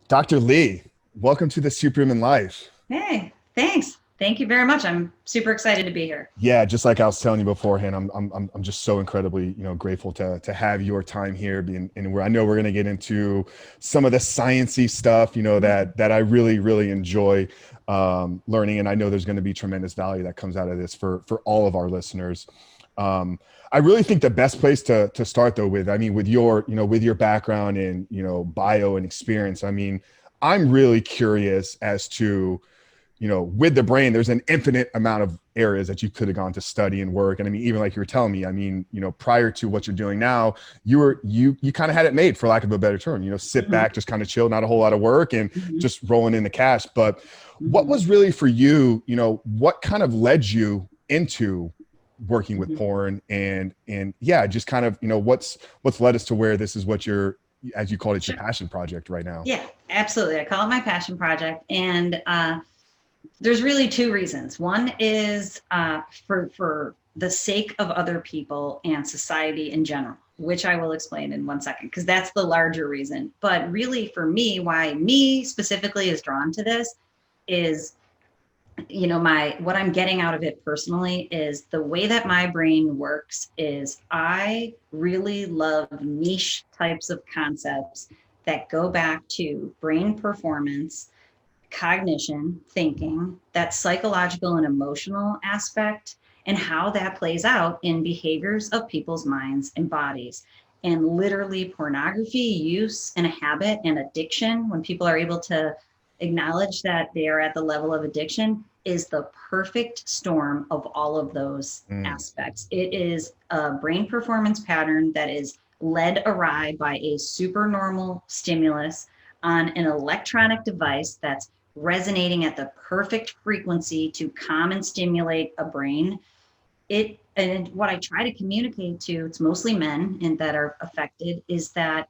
Dr. Leigh, welcome to the Superhuman Life. Hey, thanks. Thank you very much. I'm super excited to be here. Yeah, just like I was telling you beforehand, I'm just so incredibly, grateful to have your time here, and where I know we're going to get into some of the sciencey stuff, that I really enjoy learning, and I know there's going to be tremendous value that comes out of this for all of our listeners. I really think the best place to start though with your background and bio and experience, I'm really curious as to with the brain, there's an infinite amount of areas that you could have gone to study and work. And even like you were telling me, prior to what you're doing now, you kind of had it made, for lack of a better term, sit back, just kind of chill, not a whole lot of work, and just rolling in the cash. But what was really for you, what kind of led you into working with porn and yeah, just kind of, what's led us to where this is what you're, as you called it, your passion project right now? Yeah, absolutely. I call it my passion project. And, there's really two reasons. One is for the sake of other people and society in general, which I will explain in 1 second, because that's the larger reason. But really for me, why me specifically is drawn to this is, what I'm getting out of it personally is the way that my brain works is I really love niche types of concepts that go back to brain performance, cognition, thinking, that psychological and emotional aspect, and how that plays out in behaviors of people's minds and bodies. And literally pornography use and a habit and addiction, when people are able to acknowledge that they are at the level of addiction, is the perfect storm of all of those aspects. It is a brain performance pattern that is led awry by a supernormal stimulus on an electronic device that's resonating at the perfect frequency to calm and stimulate a brain. And what I try to communicate to, it's mostly men and that are affected, is that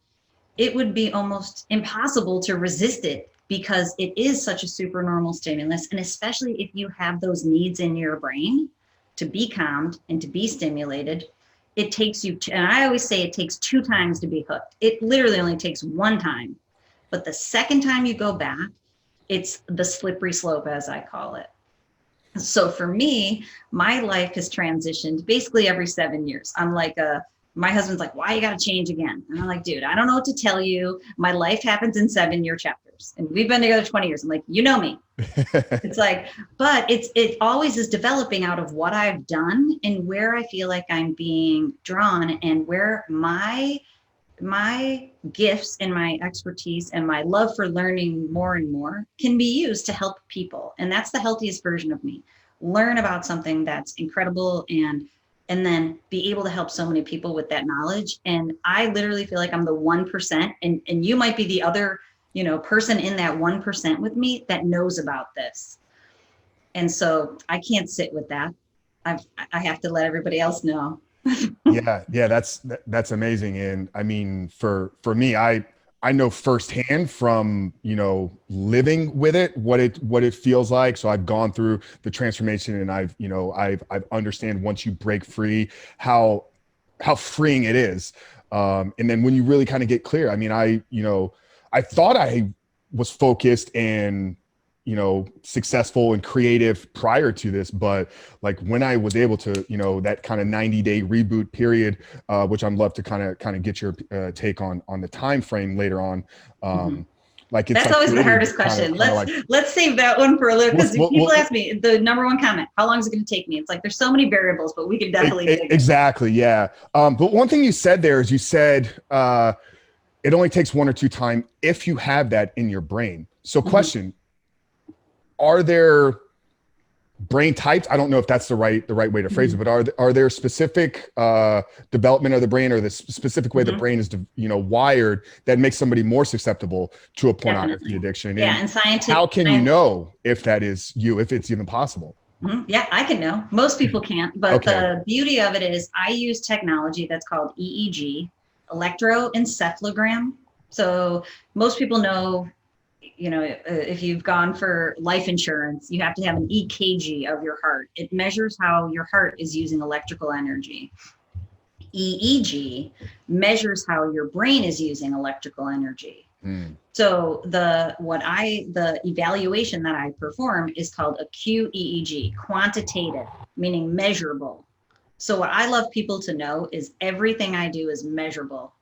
it would be almost impossible to resist it because it is such a supernormal stimulus. And especially if you have those needs in your brain to be calmed and to be stimulated, it takes you, and I always say it takes 2 times to be hooked. It literally only takes 1 time. But the second time you go back, it's the slippery slope, as I call it. So for me, my life has transitioned basically every 7 years. I'm like, my husband's like, why you got to change again? And I'm like, dude, I don't know what to tell you. My life happens in 7-year chapters and we've been together 20 years. I'm like, you know me. It's like, but it always is developing out of what I've done and where I feel like I'm being drawn and where my gifts and my expertise and my love for learning more and more can be used to help people. And that's the healthiest version of me. Learn about something that's incredible and then be able to help so many people with that knowledge. And I literally feel like I'm the 1%, and you might be the other, person in that 1% with me that knows about this. And so I can't sit with that. I have to let everybody else know. Yeah, that's amazing. And for me, I know firsthand from living with it what it feels like. So I've gone through the transformation, and I've understand once you break free how freeing it is. And then when you really kind of get clear, I thought I was focused and successful and creative prior to this, but like when I was able to, that kind of 90-day reboot period, which I'd love to kind of get your take on the time frame later on. Like it's that's always the hardest question. Let's save that one for a little, because people ask me the number one comment, how long is it going to take me? It's like there's so many variables, but we can definitely exactly. Yeah. But one thing you said there is you said it only takes 1 or 2 times if you have that in your brain. So question, are there brain types? I don't know if that's the right way to phrase it, but are there specific development of the brain or the specific way the brain is, wired that makes somebody more susceptible to a pornography addiction? Yeah, and scientific. How can you know if that is you, if it's even possible? Yeah, I can know. Most people can't, but the beauty of it is I use technology that's called EEG, electroencephalogram. So most people know, if you've gone for life insurance, you have to have an EKG of your heart. It measures how your heart is using electrical energy. EEG measures how your brain is using electrical energy. So the evaluation that I perform is called a QEEG, quantitative, meaning measurable. So what I love people to know is everything I do is measurable.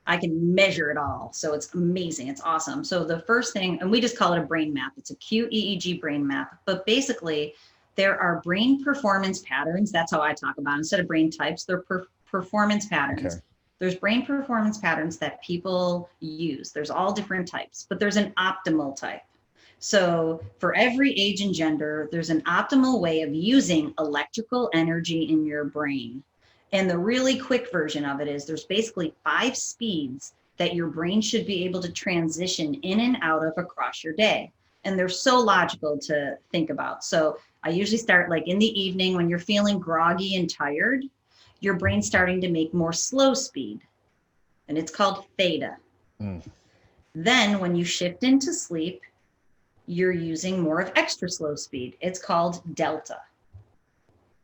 I can measure it all. So it's amazing. It's awesome. So the first thing, and we just call it a brain map. It's a QEEG brain map. But basically, there are brain performance patterns. That's how I talk about it. Instead of brain types, they're performance patterns. Okay. There's brain performance patterns that people use. There's all different types, but there's an optimal type. So for every age and gender, there's an optimal way of using electrical energy in your brain. And the really quick version of it is there's basically 5 speeds that your brain should be able to transition in and out of across your day. And they're so logical to think about. So I usually start like in the evening when you're feeling groggy and tired, your brain's starting to make more slow speed. And it's called theta. Then when you shift into sleep, you're using more of extra slow speed. It's called delta.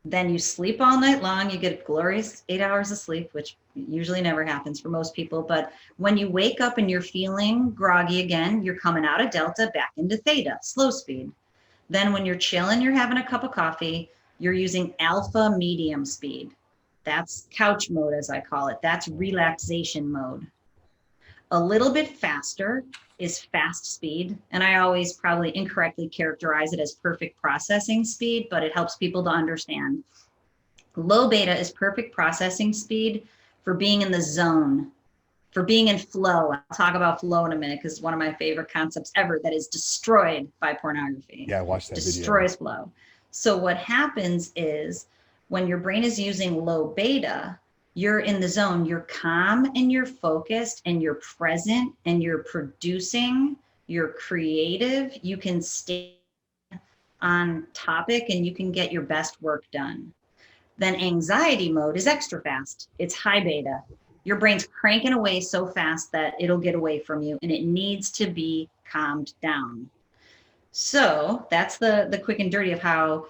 Then you sleep all night long, you get a glorious 8 hours of sleep, which usually never happens for most people. But when you wake up and you're feeling groggy again, you're coming out of delta back into theta, slow speed. Then when you're chilling, you're having a cup of coffee, you're using alpha medium speed. That's couch mode, as I call it. That's relaxation mode. A little bit faster is fast speed. And I always probably incorrectly characterize it as perfect processing speed, but it helps people to understand. Low beta is perfect processing speed for being in the zone, for being in flow. I'll talk about flow in a minute because it's one of my favorite concepts ever that is destroyed by pornography. Yeah, watch that video. Destroys flow. So what happens is when your brain is using low beta, you're in the zone, you're calm and you're focused and you're present and you're producing, you're creative, you can stay on topic and you can get your best work done. Then anxiety mode is extra fast. It's high beta. Your brain's cranking away so fast that it'll get away from you and it needs to be calmed down. So that's the quick and dirty of how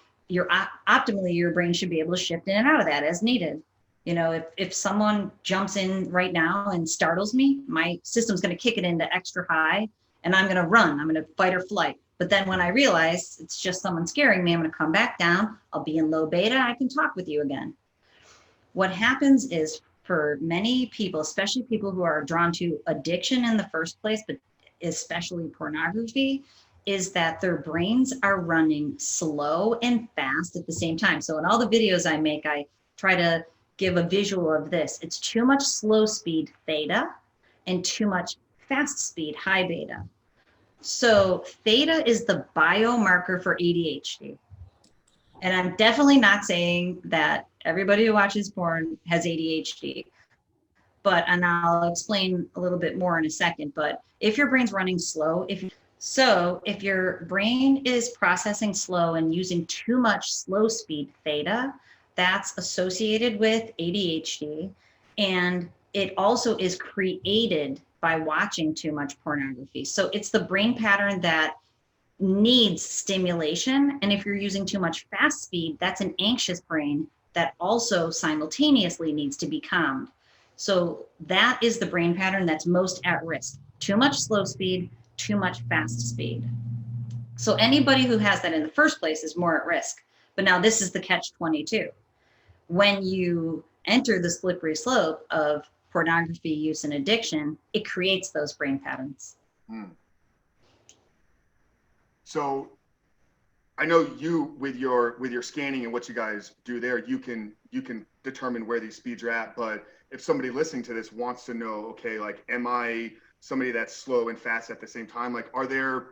optimally your brain should be able to shift in and out of that as needed. You know, if someone jumps in right now and startles me, my system's going to kick it into extra high and I'm going to run. I'm going to fight or flight. But then when I realize it's just someone scaring me, I'm going to come back down. I'll be in low beta. I can talk with you again. What happens is for many people, especially people who are drawn to addiction in the first place, but especially pornography, is that their brains are running slow and fast at the same time. So in all the videos I make, I try to give a visual of this. It's too much slow speed theta and too much fast speed high beta. So theta is the biomarker for ADHD. And I'm definitely not saying that everybody who watches porn has ADHD, and I'll explain a little bit more in a second. But if your brain's running slow, if your brain is processing slow and using too much slow speed theta, that's associated with ADHD. And it also is created by watching too much pornography. So it's the brain pattern that needs stimulation. And if you're using too much fast speed, that's an anxious brain that also simultaneously needs to be calmed. So that is the brain pattern that's most at risk. Too much slow speed, too much fast speed. So anybody who has that in the first place is more at risk. But now this is the catch-22. When you enter the slippery slope of pornography use and addiction, it creates those brain patterns. So I know you with your scanning and what you guys do there, you can determine where these speeds are at. But if somebody listening to this wants to know, okay, like, am I somebody that's slow and fast at the same time? Like, are there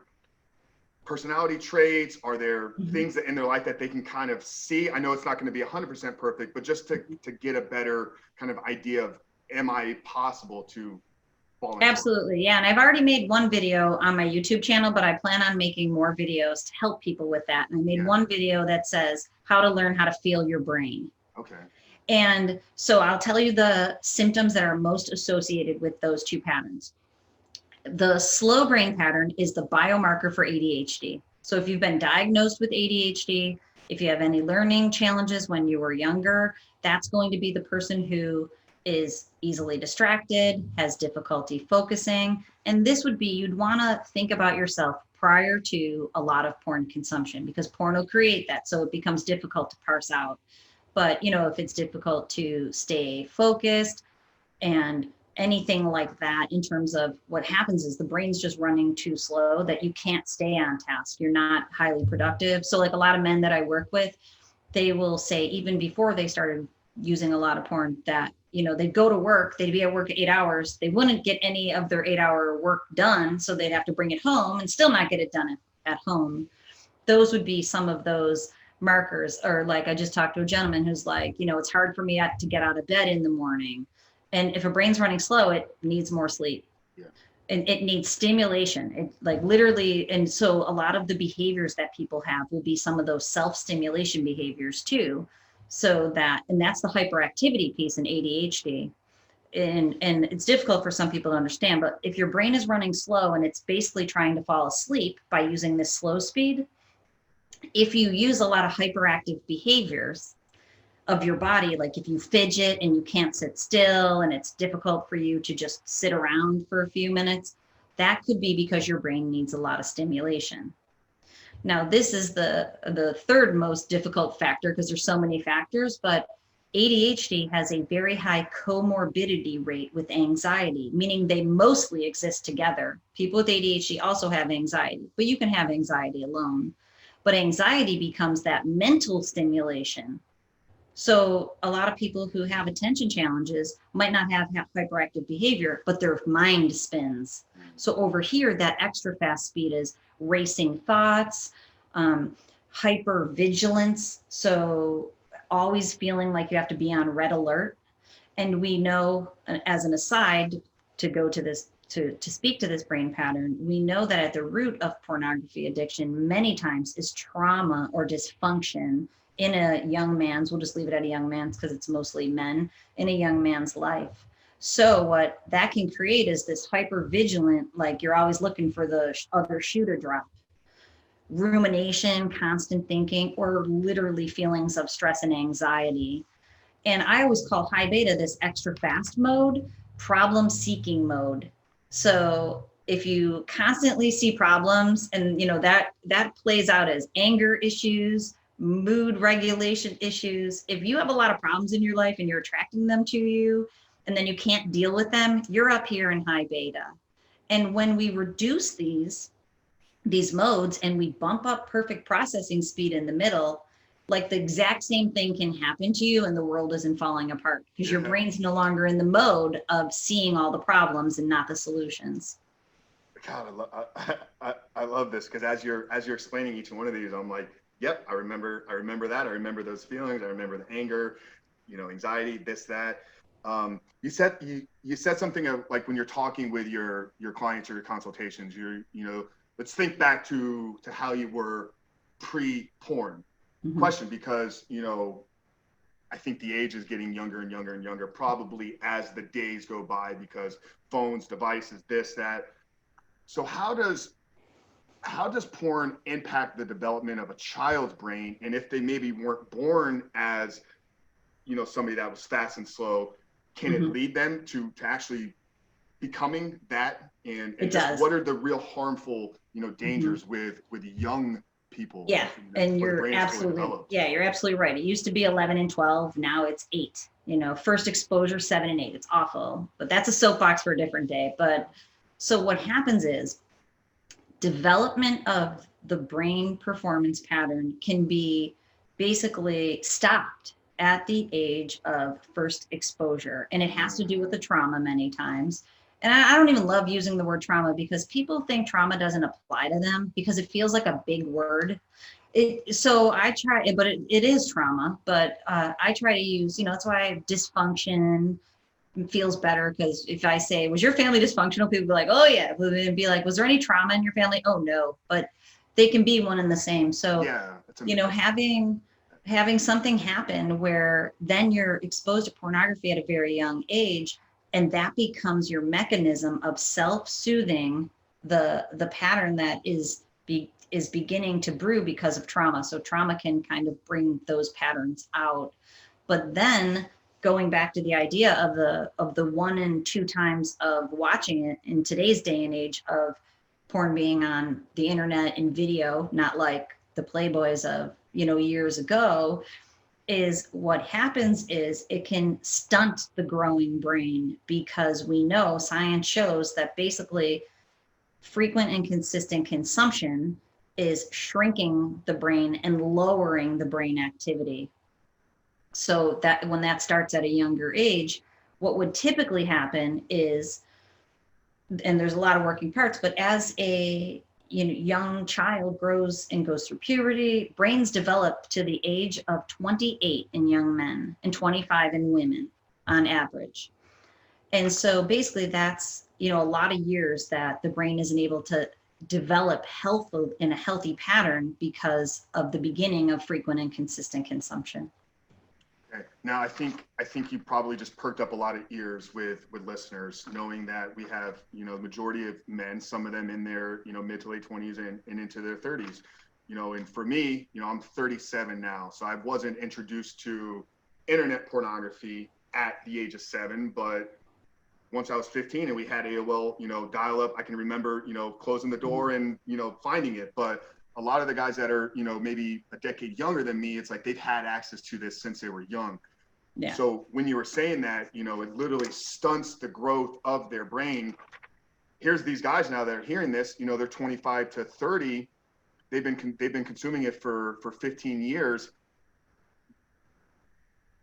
personality traits? Are there things that in their life that they can kind of see? I know it's not going to be 100% perfect, but just to get a better kind of idea of, am I possible to fall into? Absolutely. Yeah. And I've already made one video on my YouTube channel, but I plan on making more videos to help people with that. And I made one video that says how to learn how to feel your brain. Okay. And so I'll tell you the symptoms that are most associated with those two patterns. The slow brain pattern is the biomarker for ADHD. So if you've been diagnosed with ADHD, if you have any learning challenges when you were younger, that's going to be the person who is easily distracted, has difficulty focusing, And this would be, you'd want to think about yourself prior to a lot of porn consumption, because porn will create that. So it becomes difficult to parse out. But, you know, if it's difficult to stay focused and anything like that, in terms of what happens is the brain's just running too slow that you can't stay on task. You're not highly productive. So like a lot of men that I work with, they will say, even before they started using a lot of porn, that, you know, they'd go to work, they'd be at work 8 hours, they wouldn't get any of their 8-hour work done, so they'd have to bring it home and still not get it done at home. Those would be some of those markers. Or like I just talked to a gentleman who's like, you know, it's hard for me to get out of bed in the morning. And if a brain's running slow, it needs more sleep. Yeah. And it needs stimulation. It like literally, and so a lot of the behaviors that people have will be some of those self-stimulation behaviors too. So that, and that's the hyperactivity piece in ADHD. And it's difficult for some people to understand, but if your brain is running slow and it's basically trying to fall asleep by using this slow speed, if you use a lot of hyperactive behaviors of your body, like if you fidget and you can't sit still and it's difficult for you to just sit around for a few minutes, that could be because your brain needs a lot of stimulation. Now, this is the third most difficult factor because there's so many factors, but ADHD has a very high comorbidity rate with anxiety, meaning they mostly exist together. People with ADHD also have anxiety, but you can have anxiety alone. But anxiety becomes that mental stimulation. So a lot of people who have attention challenges might not have hyperactive behavior, but their mind spins. So over here, that extra fast speed is racing thoughts, hypervigilance. So always feeling like you have to be on red alert. And we know, as an aside, to go to this, to speak to this brain pattern, we know that at the root of pornography addiction many times is trauma or dysfunction in a young man's, we'll just leave it at a young man's because it's mostly men, in a young man's life. So what that can create is this hypervigilant, like you're always looking for the other shoe to drop. Rumination, constant thinking, or literally feelings of stress and anxiety. And I always call high beta this extra fast mode, problem seeking mode. So if you constantly see problems, and you know that plays out as anger issues, mood regulation issues. If you have a lot of problems in your life and you're attracting them to you, and then you can't deal with them, you're up here in high beta. And when we reduce these modes and we bump up perfect processing speed in the middle, like the exact same thing can happen to you and the world isn't falling apart because your brain's no longer in the mode of seeing all the problems and not the solutions. God, I love this because as you're explaining each one of these, I'm like, yep, I remember that. I remember those feelings. I remember the anger, you know, anxiety, this, that. You said something of, like, when you're talking with your clients or your consultations, you know, let's think back to how you were pre-porn. Question, because, you know, I think the age is getting younger and younger and younger, probably as the days go by, because phones, devices, this, that. So how does porn impact the development of a child's brain? And if they maybe weren't born as, you know, somebody that was fast and slow, can it lead them to actually becoming that? And it does. What are the real harmful, you know, dangers with young people? Yeah, and you're absolutely, you're absolutely right. It used to be 11 and 12. Now it's 8. You know, first exposure 7 and 8. It's awful, but that's a soapbox for a different day. But so what happens is development of the brain performance pattern can be basically stopped at the age of first exposure. And it has to do with the trauma many times. And I don't even love using the word trauma because people think trauma doesn't apply to them because it feels like a big word. So I try, but it is trauma, but I try to use, you know, that's why dysfunction feels better, because if I say, was your family dysfunctional, people be like, oh yeah, and be like, was there any trauma in your family? Oh no, but they can be one and the same. So yeah, you know, having something happen where then you're exposed to pornography at a very young age, and that becomes your mechanism of self-soothing the pattern that is beginning to brew because of trauma. So trauma can kind of bring those patterns out. But then going back to the idea of the 1 and 2 times of watching it in today's day and age of porn being on the internet and video, not like the Playboys of, years ago, is what happens is it can stunt the growing brain, because we know science shows that basically frequent and consistent consumption is shrinking the brain and lowering the brain activity. So that when that starts at a younger age, what would typically happen is, and there's a lot of working parts, but as a young child grows and goes through puberty, brains develop to the age of 28 in young men and 25 in women on average. And so basically that's, a lot of years that the brain isn't able to develop health in a healthy pattern because of the beginning of frequent and consistent consumption. Okay. Now, I think you probably just perked up a lot of ears with listeners, knowing that we have, the majority of men, some of them in their, mid to late 20s and into their 30s, and for me, I'm 37 now. So I wasn't introduced to internet pornography at the age of 7, but once I was 15 and we had AOL, dial up, I can remember, closing the door and, finding it. But a lot of the guys that are, maybe a decade younger than me, it's like they've had access to this since they were young. Yeah. So when you were saying that, it literally stunts the growth of their brain. Here's these guys now that are hearing this, they're 25 to 30. They've been consuming it for 15 years.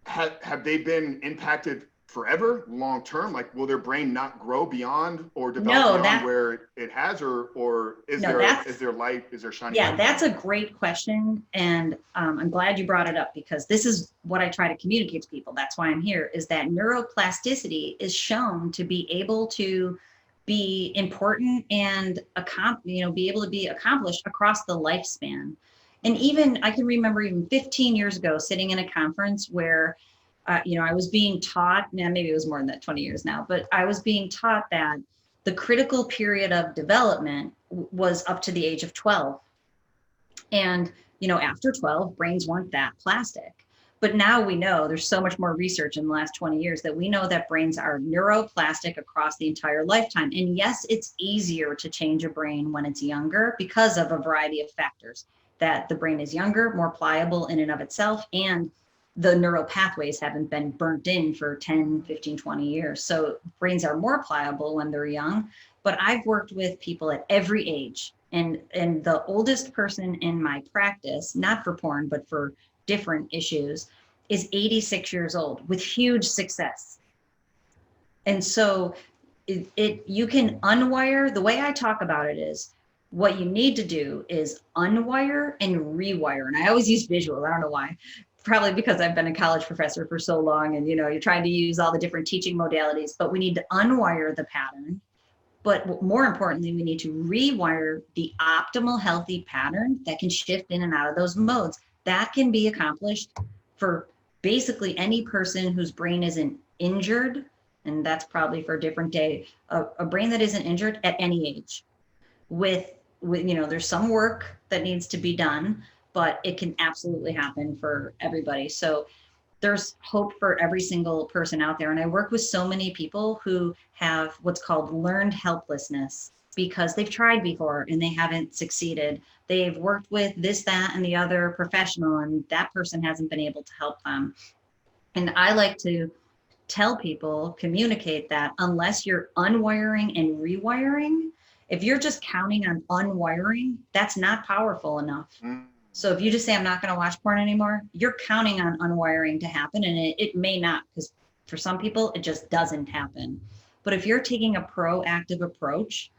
Have they been impacted forever, long term? Like, will their brain not grow beyond or develop beyond where it has, or is there light? Is there shining? Yeah, that's a great question, and I'm glad you brought it up, because this is what I try to communicate to people. That's why I'm here. Is that neuroplasticity is shown to be able to be important and be able to be accomplished across the lifespan. And even I can remember even 15 years ago sitting in a conference where I was being taught, maybe it was more than that, 20 years now, but I was being taught that the critical period of development was up to the age of 12. And, after 12, brains weren't that plastic. But now we know there's so much more research in the last 20 years that we know that brains are neuroplastic across the entire lifetime. And yes, it's easier to change a brain when it's younger because of a variety of factors, that the brain is younger, more pliable in and of itself, and the neural pathways haven't been burnt in for 10, 15, 20 years. So brains are more pliable when they're young. But I've worked with people at every age. And the oldest person in my practice, not for porn, but for different issues, is 86 years old with huge success. And so you can unwire. The way I talk about it is, what you need to do is unwire and rewire. And I always use visuals. I don't know why. Probably because I've been a college professor for so long, and you're trying to use all the different teaching modalities, but we need to unwire the pattern. But more importantly, we need to rewire the optimal healthy pattern that can shift in and out of those modes. That can be accomplished for basically any person whose brain isn't injured, and that's probably for a different day, a brain that isn't injured at any age. With there's some work that needs to be done, but it can absolutely happen for everybody. So there's hope for every single person out there. And I work with so many people who have what's called learned helplessness, because they've tried before and they haven't succeeded. They've worked with this, that, and the other professional, and that person hasn't been able to help them. And I like to tell people, communicate that unless you're unwiring and rewiring, if you're just counting on unwiring, that's not powerful enough. So if you just say, I'm not going to watch porn anymore, you're counting on unwiring to happen, and it may not, because for some people, it just doesn't happen. But if you're taking a proactive approach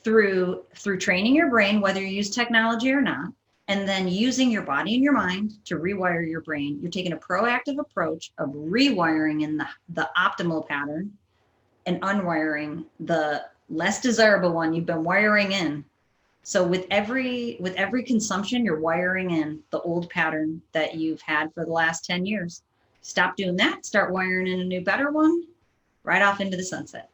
through training your brain, whether you use technology or not, and then using your body and your mind to rewire your brain, you're taking a proactive approach of rewiring in the optimal pattern and unwiring the less desirable one you've been wiring in. So with every consumption, you're wiring in the old pattern that you've had for the last 10 years. Stop doing that, start wiring in a new, better one, right off into the sunset.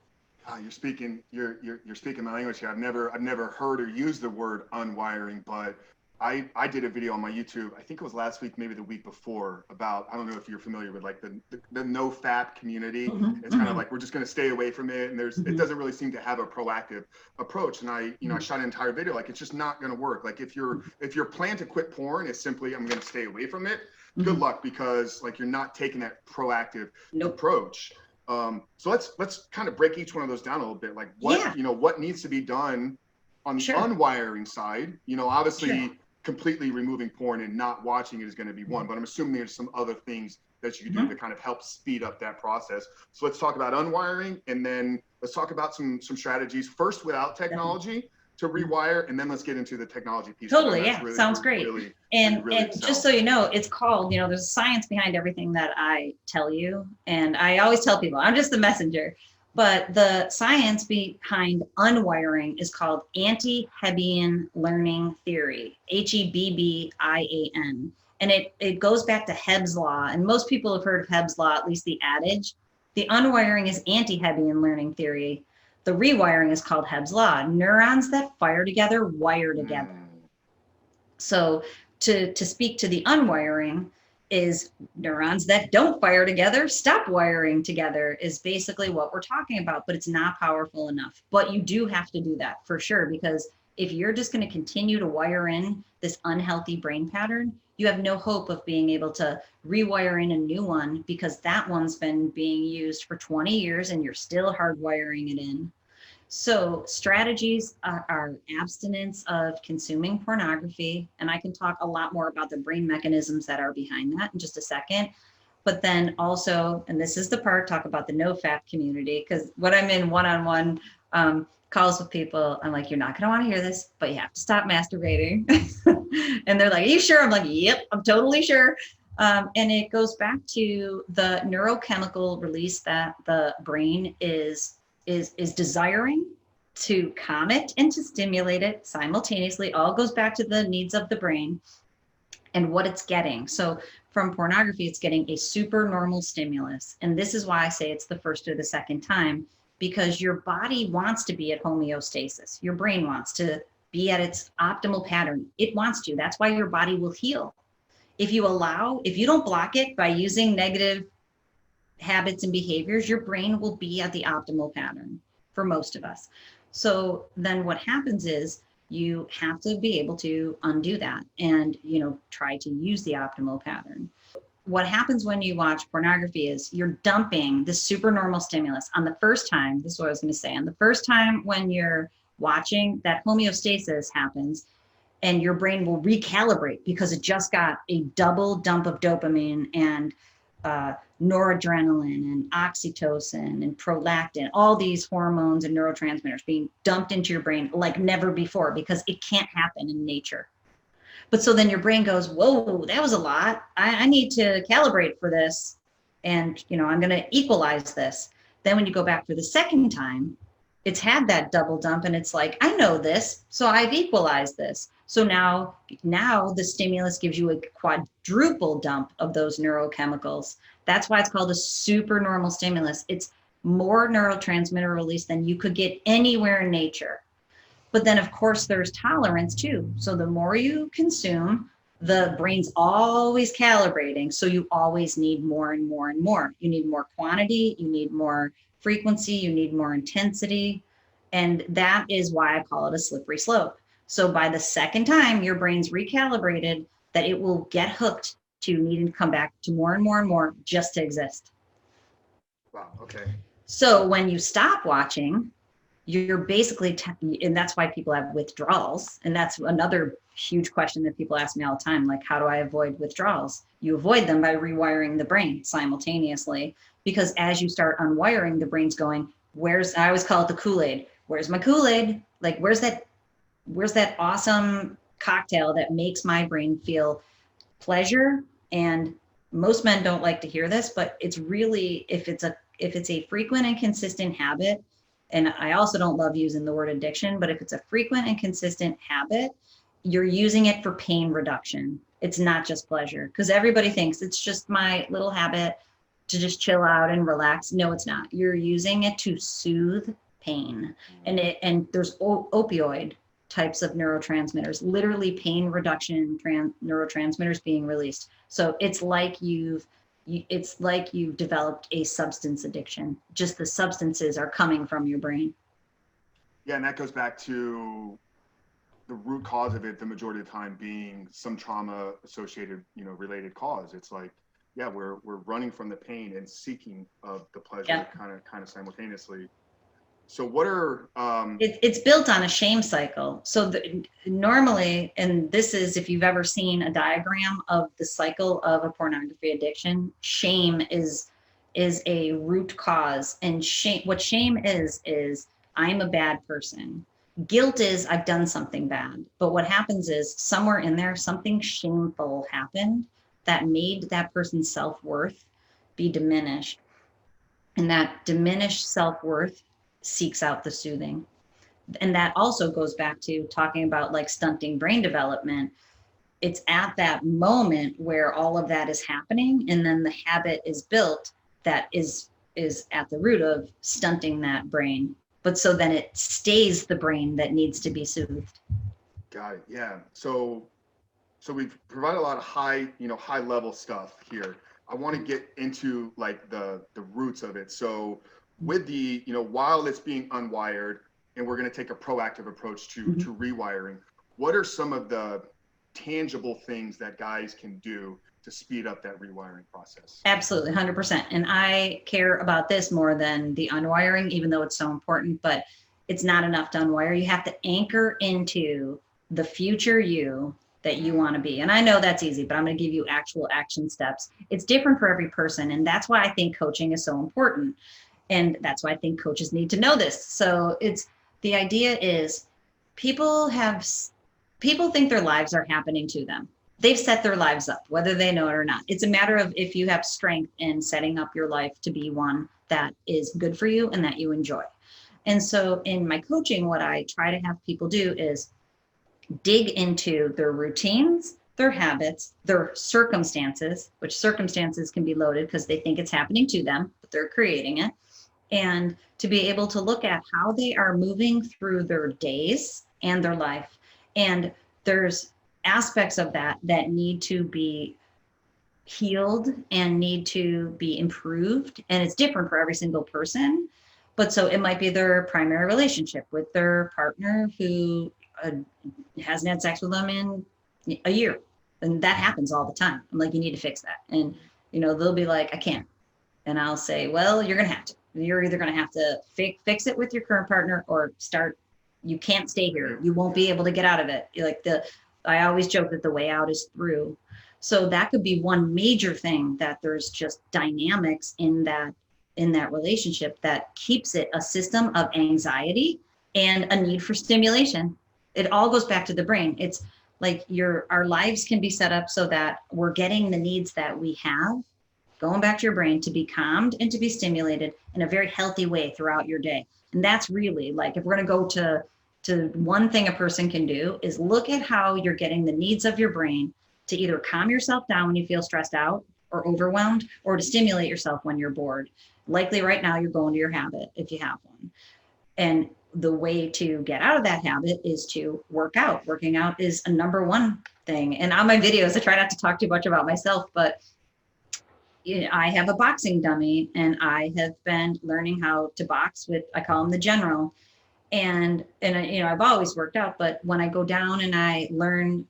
You're speaking my language here. I've never heard or used the word unwiring, but I did a video on my YouTube, I think it was last week, maybe the week before, about, I don't know if you're familiar with like the no fap community. It's kind of like, we're just going to stay away from it. And it doesn't really seem to have a proactive approach. And I shot an entire video, like, it's just not going to work. Like if your plan to quit porn is simply, I'm going to stay away from it, good luck, because like you're not taking that proactive approach. So let's kind of break each one of those down a little bit. Like what needs to be done on the unwiring side, obviously completely removing porn and not watching it is going to be one, but I'm assuming there's some other things that you can do to kind of help speed up that process. So let's talk about unwiring, and then let's talk about some strategies first without technology to rewire, and then let's get into the technology piece. Totally, yeah, really, sounds great. And just so you know, it's called, there's a science behind everything that I tell you, and I always tell people, I'm just the messenger. But the science behind unwiring is called anti-Hebbian learning theory, Hebbian. And it goes back to Hebb's law. And most people have heard of Hebb's law, at least the adage. The unwiring is anti-Hebbian learning theory. The rewiring is called Hebb's law. Neurons that fire together wire together. So to speak to the unwiring, is neurons that don't fire together stop wiring together, is basically what we're talking about, but it's not powerful enough. But you do have to do that for sure, because if you're just going to continue to wire in this unhealthy brain pattern, you have no hope of being able to rewire in a new one, because that one's been being used for 20 years and you're still hardwiring it in. So strategies are abstinence of consuming pornography. And I can talk a lot more about the brain mechanisms that are behind that in just a second. But then also, and this is the part, talk about the no fap community, because when I'm in one-on-one calls with people, I'm like, you're not going to want to hear this, but you have to stop masturbating. And they're like, are you sure? I'm like, yep, I'm totally sure. And it goes back to the neurochemical release that the brain is desiring to calm it and to stimulate it simultaneously. All goes back to the needs of the brain and what it's getting. So from pornography, it's getting a supernormal stimulus. And this is why I say it's the first or the second time, because your body wants to be at homeostasis. Your brain wants to be at its optimal pattern. It wants to. That's why your body will heal. If you don't block it by using negative habits and behaviors, your brain will be at the optimal pattern for most of us. So then what happens is you have to be able to undo that and, try to use the optimal pattern. What happens when you watch pornography is you're dumping the supernormal stimulus on the first time. This is what I was going to say. On the first time when you're watching, that homeostasis happens and your brain will recalibrate because it just got a double dump of dopamine and noradrenaline and oxytocin and prolactin, all these hormones and neurotransmitters being dumped into your brain like never before, because it can't happen in nature. But so then your brain goes, whoa, that was a lot. I need to calibrate for this. And, I'm going to equalize this. Then when you go back for the second time, it's had that double dump and it's like, I know this, so I've equalized this. So now the stimulus gives you a quadruple dump of those neurochemicals. That's why it's called a supernormal stimulus. It's more neurotransmitter release than you could get anywhere in nature. But then of course there's tolerance too. So the more you consume, the brain's always calibrating. So you always need more and more and more. You need more quantity, you need more frequency, you need more intensity. And that is why I call it a slippery slope. So by the second time your brain's recalibrated, that it will get hooked to needing to come back to more and more and more just to exist. Wow, okay. So when you stop watching, you're basically, and that's why people have withdrawals. And that's another huge question that people ask me all the time, like, how do I avoid withdrawals? You avoid them by rewiring the brain simultaneously, because as you start unwiring, the brain's going, I always call it the Kool-Aid. Where's my Kool-Aid? Like, where's that awesome cocktail that makes my brain feel pleasure? And most men don't like to hear this, but it's really, if it's a frequent and consistent habit, and I also don't love using the word addiction, but if it's a frequent and consistent habit, you're using it for pain reduction. It's not just pleasure, because everybody thinks it's just my little habit to just chill out and relax. No, it's not. You're using it to soothe pain. And there's opioid types of neurotransmitters, literally pain reduction neurotransmitters being released. So it's like you've developed a substance addiction. Just the substances are coming from your brain. Yeah, and that goes back to the root cause of it, the majority of the time being some trauma associated, related cause. It's like, yeah, we're running from the pain and seeking of the pleasure, Yeah. kind of simultaneously. So what are it's built on a shame cycle. So normally, and this is, if you've ever seen a diagram of the cycle of a pornography addiction, shame is a root cause. And what shame is I'm a bad person. Guilt is I've done something bad. But what happens is somewhere in there, something shameful happened that made that person's self-worth be diminished. And that diminished self-worth seeks out the soothing. And that also goes back to talking about like stunting brain development. It's at that moment where all of that is happening, and then the habit is built that is at the root of stunting that brain. But so then it stays the brain that needs to be soothed. Got it. Yeah. So we've provided a lot of high level stuff here. I want to get into like the roots of it. So with the, while it's being unwired, and we're going to take a proactive approach to rewiring, what are some of the tangible things that guys can do to speed up that rewiring process? Absolutely, 100%. And I care about this more than the unwiring, even though it's so important, but it's not enough to unwire. You have to anchor into the future you that you want to be. And I know that's easy, but I'm going to give you actual action steps. It's different for every person. And that's why I think coaching is so important. And that's why I think coaches need to know this. So the idea is people think their lives are happening to them. They've set their lives up, whether they know it or not. It's a matter of if you have strength in setting up your life to be one that is good for you and that you enjoy. And so in my coaching, what I try to have people do is dig into their routines, their habits, their circumstances, which circumstances can be loaded because they think it's happening to them, but they're creating it. And to be able to look at how they are moving through their days and their life. And there's aspects of that need to be healed and need to be improved. And it's different for every single person. But so it might be their primary relationship with their partner who hasn't had sex with them in a year. And that happens all the time. I'm like, you need to fix that. And, they'll be like, I can't. And I'll say, well, you're going to have to. You're either going to have to fix it with your current partner or you can't stay here. You won't be able to get out of it. I always joke that the way out is through. So that could be one major thing, that there's just dynamics in that relationship that keeps it a system of anxiety and a need for stimulation. It all goes back to the brain. It's like our lives can be set up so that we're getting the needs that we have, going back to your brain, to be calmed and to be stimulated in a very healthy way throughout your day. And that's really like, if we're going to go to one thing a person can do is look at how you're getting the needs of your brain to either calm yourself down when you feel stressed out or overwhelmed, or to stimulate yourself when you're bored. Likely right now you're going to your habit if you have one. And the way to get out of that habit is to work out. Working out is a number one thing. And on my videos, I try not to talk too much about myself, but I have a boxing dummy, and I have been learning how to box with, I call him the general. And I've always worked out, but when I go down and I learn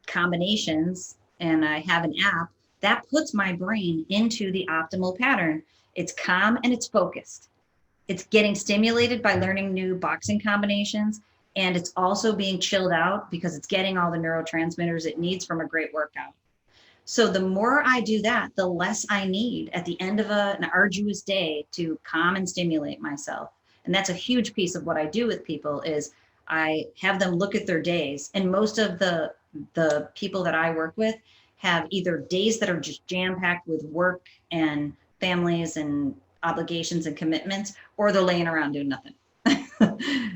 combinations and I have an app, that puts my brain into the optimal pattern. It's calm and it's focused. It's getting stimulated by learning new boxing combinations, and it's also being chilled out because it's getting all the neurotransmitters it needs from a great workout. So the more I do that, the less I need at the end of an arduous day to calm and stimulate myself. And that's a huge piece of what I do with people is I have them look at their days. And most of the people that I work with have either days that are just jam-packed with work and families and obligations and commitments, or they're laying around doing nothing.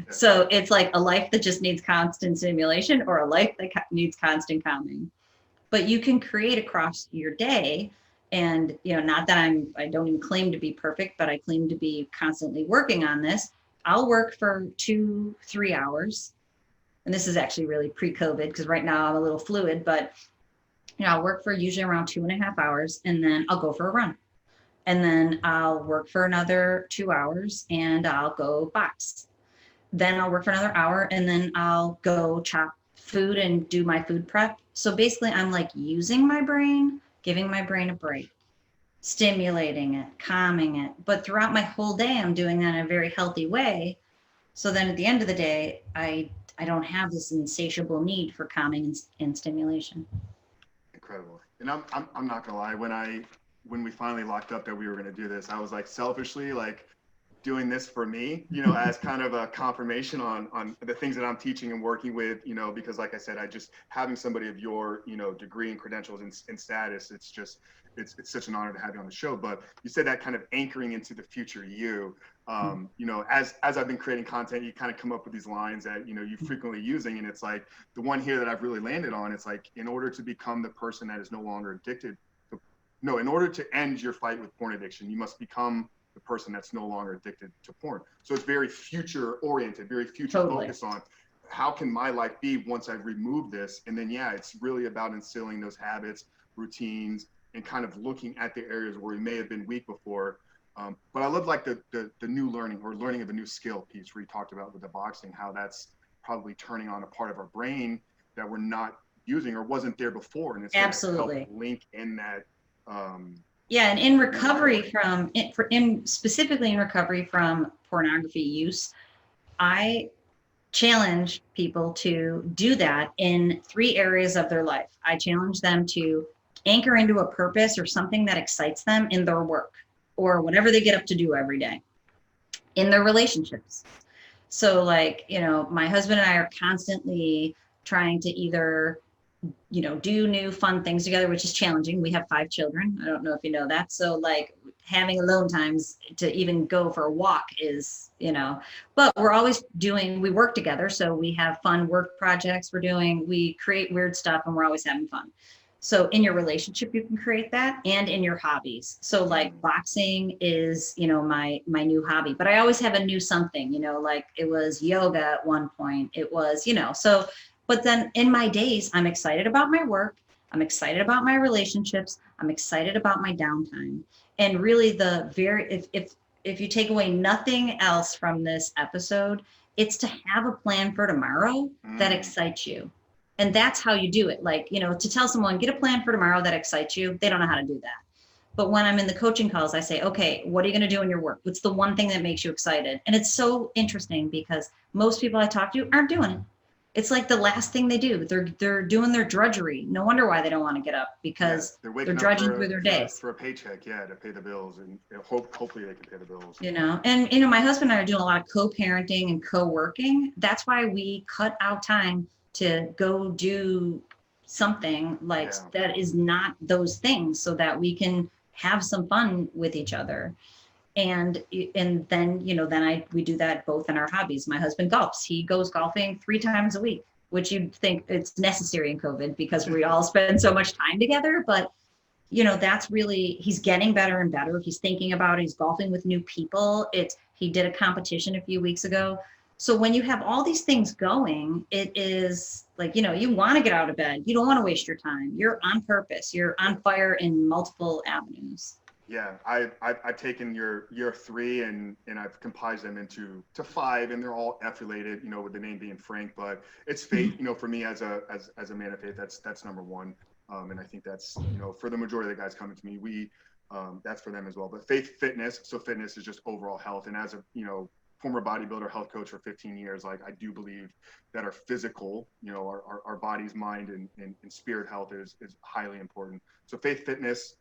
So it's like a life that just needs constant stimulation or a life that needs constant calming. But you can create across your day. And, not that I don't even claim to be perfect, but I claim to be constantly working on this. I'll work for 2-3 hours. and this is actually really pre-COVID because right now I'm a little fluid, but I'll work for usually around 2.5 hours, and then I'll go for a run. And then I'll work for another 2 hours and I'll go box. Then I'll work for another hour and then I'll go chop food and do my food prep. So basically I'm like using my brain, giving my brain a break, stimulating it, calming it. But throughout my whole day, I'm doing that in a very healthy way. So then at the end of the day, I don't have this insatiable need for calming and stimulation. Incredible. And I'm not gonna lie, when we finally locked up that we were gonna do this, I was like selfishly like doing this for me, as kind of a confirmation on the things that I'm teaching and working with, because like I said, I just having somebody of your, degree and credentials and status, it's such an honor to have you on the show. But you said that kind of anchoring into the future you, as I've been creating content, you kind of come up with these lines that, you frequently using. And it's like the one here that I've really landed on, it's like, in order to become the person that is no longer addicted in order to end your fight with porn addiction, you must become the person that's no longer addicted to porn. So it's very future oriented, very future focused on how can my life be once I've removed this? And then, it's really about instilling those habits, routines, and kind of looking at the areas where we may have been weak before. But I love like the new learning or learning of a new skill piece where you talked about with the boxing, how that's probably turning on a part of our brain that we're not using or wasn't there before. And it's absolutely link in that. And in recovery specifically in recovery from pornography use, I challenge people to do that in 3 areas of their life. I challenge them to anchor into a purpose or something that excites them in their work or whatever they get up to do every day. In their relationships. So like, my husband and I are constantly trying to either do new fun things together, which is challenging. We have 5 children. I don't know if you know that. So like having alone times to even go for a walk is, but we're always we work together. So we have fun work projects we create weird stuff and we're always having fun. So in your relationship, you can create that and in your hobbies. So like boxing is, my new hobby, but I always have a new something, like it was yoga at one point. It was, so but then in my days, I'm excited about my work. I'm excited about my relationships. I'm excited about my downtime. And really if you take away nothing else from this episode, it's to have a plan for tomorrow that excites you. And that's how you do it. Like, to tell someone, get a plan for tomorrow that excites you. They don't know how to do that. But when I'm in the coaching calls, I say, okay, what are you going to do in your work? What's the one thing that makes you excited? And it's so interesting because most people I talk to aren't doing it. It's like the last thing they do. They're doing their drudgery. No wonder why they don't want to get up because they're drudging through their days. For a paycheck, to pay the bills, and hopefully they can pay the bills. And my husband and I are doing a lot of co-parenting and co-working. That's why we cut out time to go do something like that is not those things so that we can have some fun with each other. And then we do that both in our hobbies. My husband golfs. He goes golfing 3 times a week, which you'd think it's necessary in COVID because we all spend so much time together. But, that's really, he's getting better and better. He's thinking about it. He's golfing with new people. He did a competition a few weeks ago. So when you have all these things going, it is like, you want to get out of bed. You don't want to waste your time. You're on purpose. You're on fire in multiple avenues. Yeah, I've taken your 3 and I've compiled them into 5, and they're all F related, with the name being Frank, but it's faith, for me as a man of faith, that's number 1. And I think that's, for the majority of the guys coming to me, that's for them as well. But faith, fitness. So fitness is just overall health. And as a, former bodybuilder, health coach for 15 years, like I do believe that our physical, our body's mind and spirit health is highly important. So faith, fitness,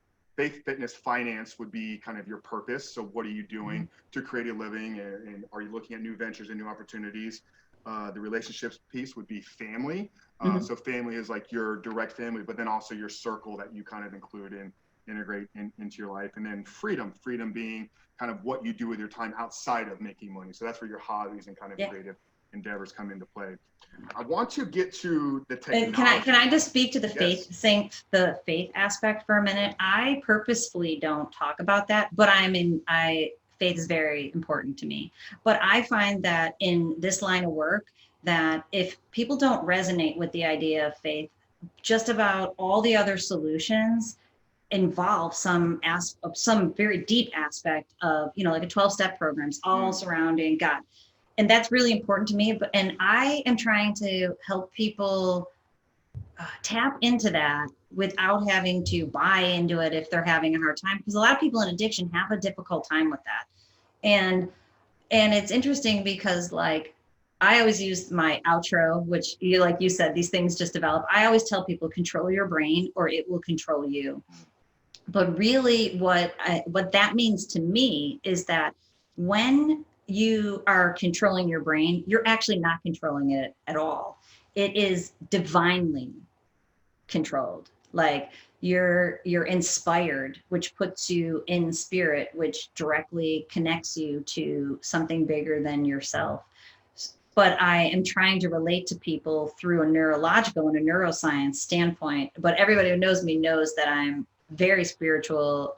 finance would be kind of your purpose. So what are you doing to create a living, and are you looking at new ventures and new opportunities? The relationships piece would be family. So family is like your direct family, but then also your circle that you kind of include and integrate into your life. And then freedom being kind of what you do with your time outside of making money. So that's where your hobbies and kind of creative endeavors come into play. I want to get to the technology. Can I just speak to the the faith aspect for a minute? I purposefully don't talk about that, but faith is very important to me. But I find that in this line of work, that if people don't resonate with the idea of faith, just about all the other solutions involve some very deep aspect of, like a 12-step programs all surrounding God. And that's really important to me. And I am trying to help people tap into that without having to buy into it if they're having a hard time, because a lot of people in addiction have a difficult time with that. And it's interesting because, like, I always use my outro, which like you said, these things just develop. I always tell people, control your brain or it will control you. But really what that means to me is that when you are controlling your brain, you're actually not controlling it at all. It is divinely controlled. Like you're inspired, which puts you in spirit, which directly connects you to something bigger than yourself. But I am trying to relate to people through a neurological and a neuroscience standpoint. But everybody who knows me knows that I'm very spiritual,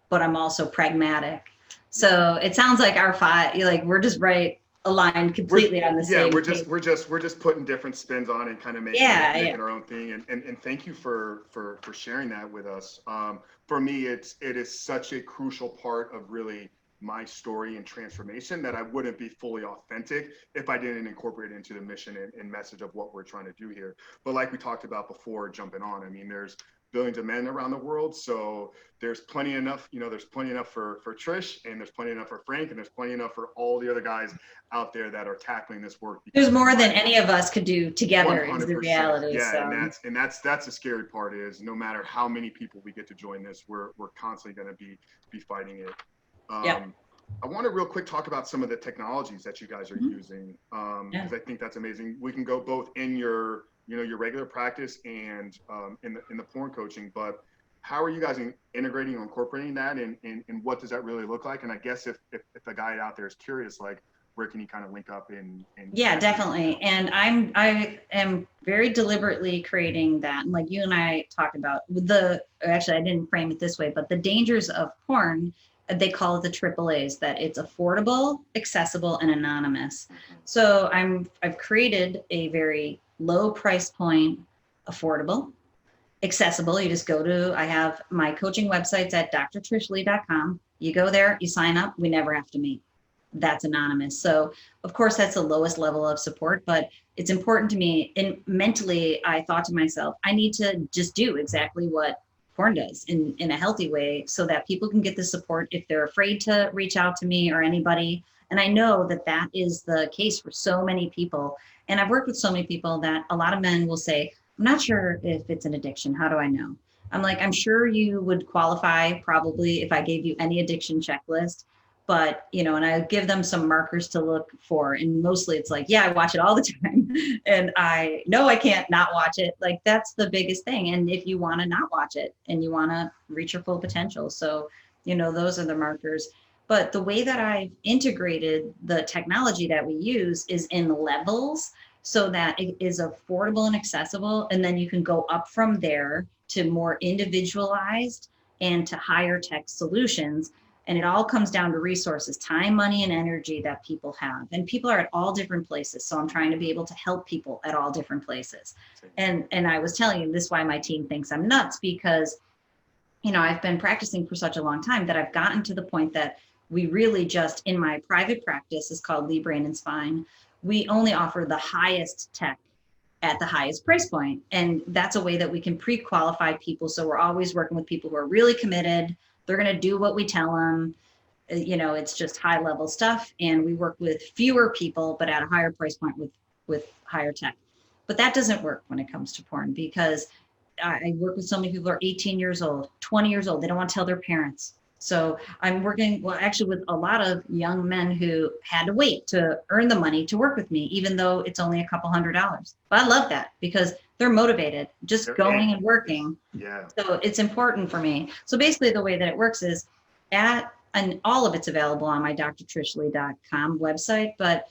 but I'm also pragmatic. So it sounds like our five, like we're just aligned completely on the same. Yeah, we're just putting different spins on it and kind of making our own thing. And thank you for sharing that with us. For me, it is such a crucial part of really my story and transformation that I wouldn't be fully authentic if I didn't incorporate it into the mission and message of what we're trying to do here. But like we talked about before jumping on, I mean, there's billions of men around the world. So there's plenty enough, there's plenty enough for Trish, and there's plenty enough for Frank, and there's plenty enough for all the other guys out there that are tackling this work. There's more than any of us could do together 100%. Is the reality. Yeah, so. and that's the scary part is no matter how many people we get to join this, we're constantly going to be fighting it. I want to real quick talk about some of the technologies that you guys are using, because I think that's amazing. We can go both in your your regular practice and in the porn coaching, but how are you guys integrating or incorporating that, and what does that really look like? And I guess if a guy out there is curious, like, where can you kind of link up in yeah, definitely. And I am very deliberately creating that. And like you and I talked about actually I didn't frame it this way, but the dangers of porn, they call it the AAAs, that it's affordable, accessible, and anonymous. So I've created a very low price point, affordable, accessible. You just I have my coaching websites at drtrishleigh.com. You go there, you sign up, we never have to meet. That's anonymous. So of course that's the lowest level of support, but it's important to me. And mentally, I thought to myself, I need to just do exactly what porn does in a healthy way so that people can get the support if they're afraid to reach out to me or anybody. And I know that is the case for so many people. And I've worked with so many people that a lot of men will say, I'm not sure if it's an addiction. How do I know? I'm like, I'm sure you would qualify probably if I gave you any addiction checklist. But, and I give them some markers to look for. And mostly it's like, yeah, I watch it all the time. And I know I can't not watch it. Like, that's the biggest thing. And if you want to not watch it and you want to reach your full potential. So, those are the markers. But the way that I've integrated the technology that we use is in levels so that it is affordable and accessible. And then you can go up from there to more individualized and to higher tech solutions. And it all comes down to resources, time, money, and energy that people have. And people are at all different places. So I'm trying to be able to help people at all different places. And I was telling you, this is why my team thinks I'm nuts, because, I've been practicing for such a long time that I've gotten to the point that we really just, in my private practice, is called Leigh Brain Spine, we only offer the highest tech at the highest price point. And that's a way that we can pre-qualify people. So we're always working with people who are really committed. They're going to do what we tell them. It's just high level stuff. And we work with fewer people, but at a higher price point with higher tech. But that doesn't work when it comes to porn, because I work with so many people who are 18 years old, 20 years old. They don't want to tell their parents. So I'm working, actually with a lot of young men who had to wait to earn the money to work with me, even though it's only a couple $100. But I love that because they're motivated, just going and working. Yeah. So it's important for me. So basically the way that it works is and all of it's available on my drtrishleigh.com website, but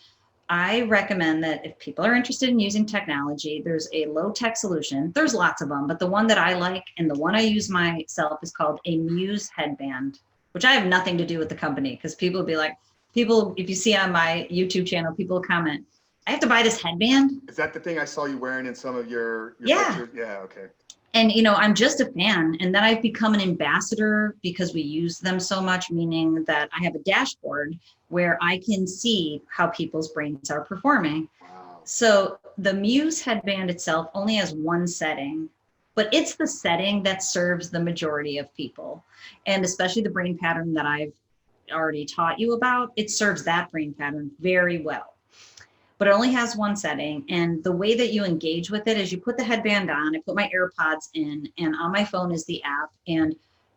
I recommend that if people are interested in using technology, there's a low tech solution. There's lots of them, but the one that I like and the one I use myself is called a Muse headband, which I have nothing to do with the company, because people will be like, if you see on my YouTube channel, people comment, I have to buy this headband. Is that the thing I saw you wearing in some of your Yeah. pictures? Yeah, okay. And, I'm just a fan. And then I've become an ambassador because we use them so much, meaning that I have a dashboard where I can see how people's brains are performing. Wow. So the Muse headband itself only has one setting, but it's the setting that serves the majority of people. And especially the brain pattern that I've already taught you about, it serves that brain pattern very well. But it only has one setting. And the way that you engage with it is you put the headband on, I put my AirPods in, and on my phone is the app. And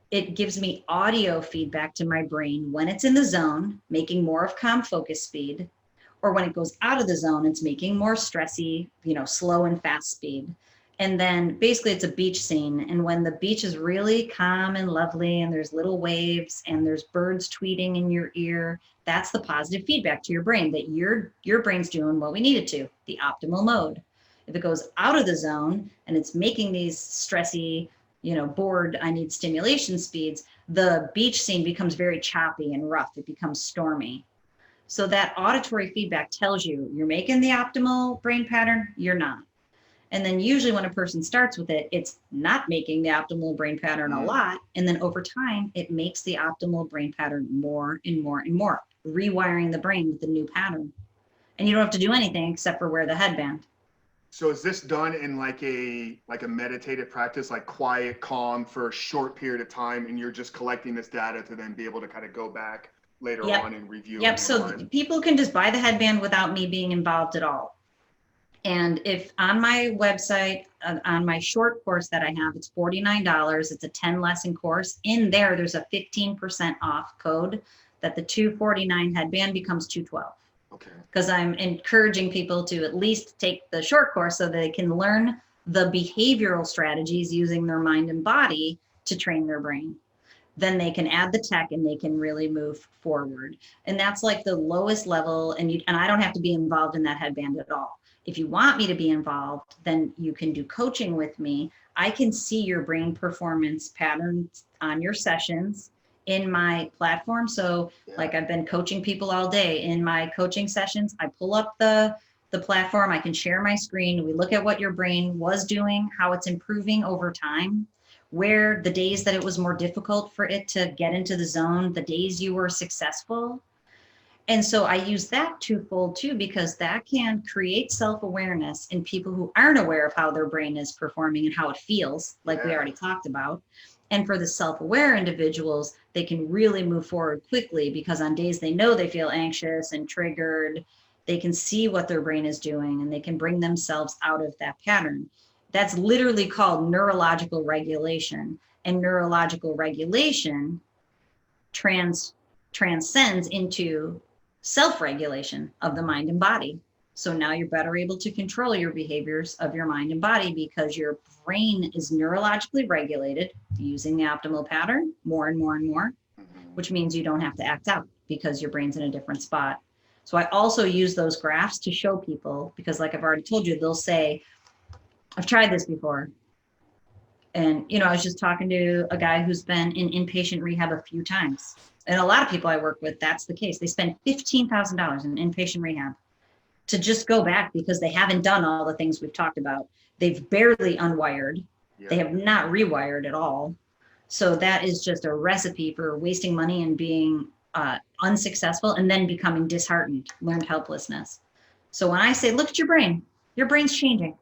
it gives me audio feedback to my brain when it's in the zone, making more of calm focus speed, or when it goes out of the zone, it's making more stressy, slow and fast speed. And then basically it's a beach scene. And when the beach is really calm and lovely and there's little waves and there's birds tweeting in your ear, that's the positive feedback to your brain that your brain's doing what we need it to, the optimal mode. If it goes out of the zone and it's making these stressy, bored, I need stimulation speeds, the beach scene becomes very choppy and rough. It becomes stormy. So that auditory feedback tells you you're making the optimal brain pattern, you're not. And then usually when a person starts with it, it's not making the optimal brain pattern a lot. And then over time, it makes the optimal brain pattern more and more and more, rewiring the brain with the new pattern. And you don't have to do anything except for wear the headband. So is this done in like a meditative practice, like quiet, calm for a short period of time, and you're just collecting this data to then be able to kind of go back later on and review? Yep. So people can just buy the headband without me being involved at all. And if on my website, on my short course that I have, it's $49. It's a 10 lesson course. In there, there's a 15% off code that the $249 headband becomes $212. Okay. Because I'm encouraging people to at least take the short course so they can learn the behavioral strategies using their mind and body to train their brain. Then they can add the tech and they can really move forward. And that's like the lowest level. And I don't have to be involved in that headband at all. If you want me to be involved, then you can do coaching with me. I can see your brain performance patterns on your sessions in my platform. So like I've been coaching people all day in my coaching sessions, I pull up the platform, I can share my screen. We look at what your brain was doing, how it's improving over time, where the days that it was more difficult for it to get into the zone, the days you were successful. And so I use that twofold too, because that can create self-awareness in people who aren't aware of how their brain is performing and how it feels, like we already talked about. And for the self-aware individuals, they can really move forward quickly because on days they know they feel anxious and triggered, they can see what their brain is doing and they can bring themselves out of that pattern. That's literally called neurological regulation. And neurological regulation transcends into self-regulation of the mind and body. So now you're better able to control your behaviors of your mind and body because your brain is neurologically regulated using the optimal pattern more and more and more, which means you don't have to act out because your brain's in a different spot. So I also use those graphs to show people because like I've already told you, they'll say, I've tried this before. And, I was just talking to a guy who's been in inpatient rehab a few times. And a lot of people I work with, that's the case. They spend $15,000 in inpatient rehab to just go back because they haven't done all the things we've talked about. They've barely unwired. Yeah. They have not rewired at all. So that is just a recipe for wasting money and being unsuccessful and then becoming disheartened, learned helplessness. So when I say, look at your brain's changing.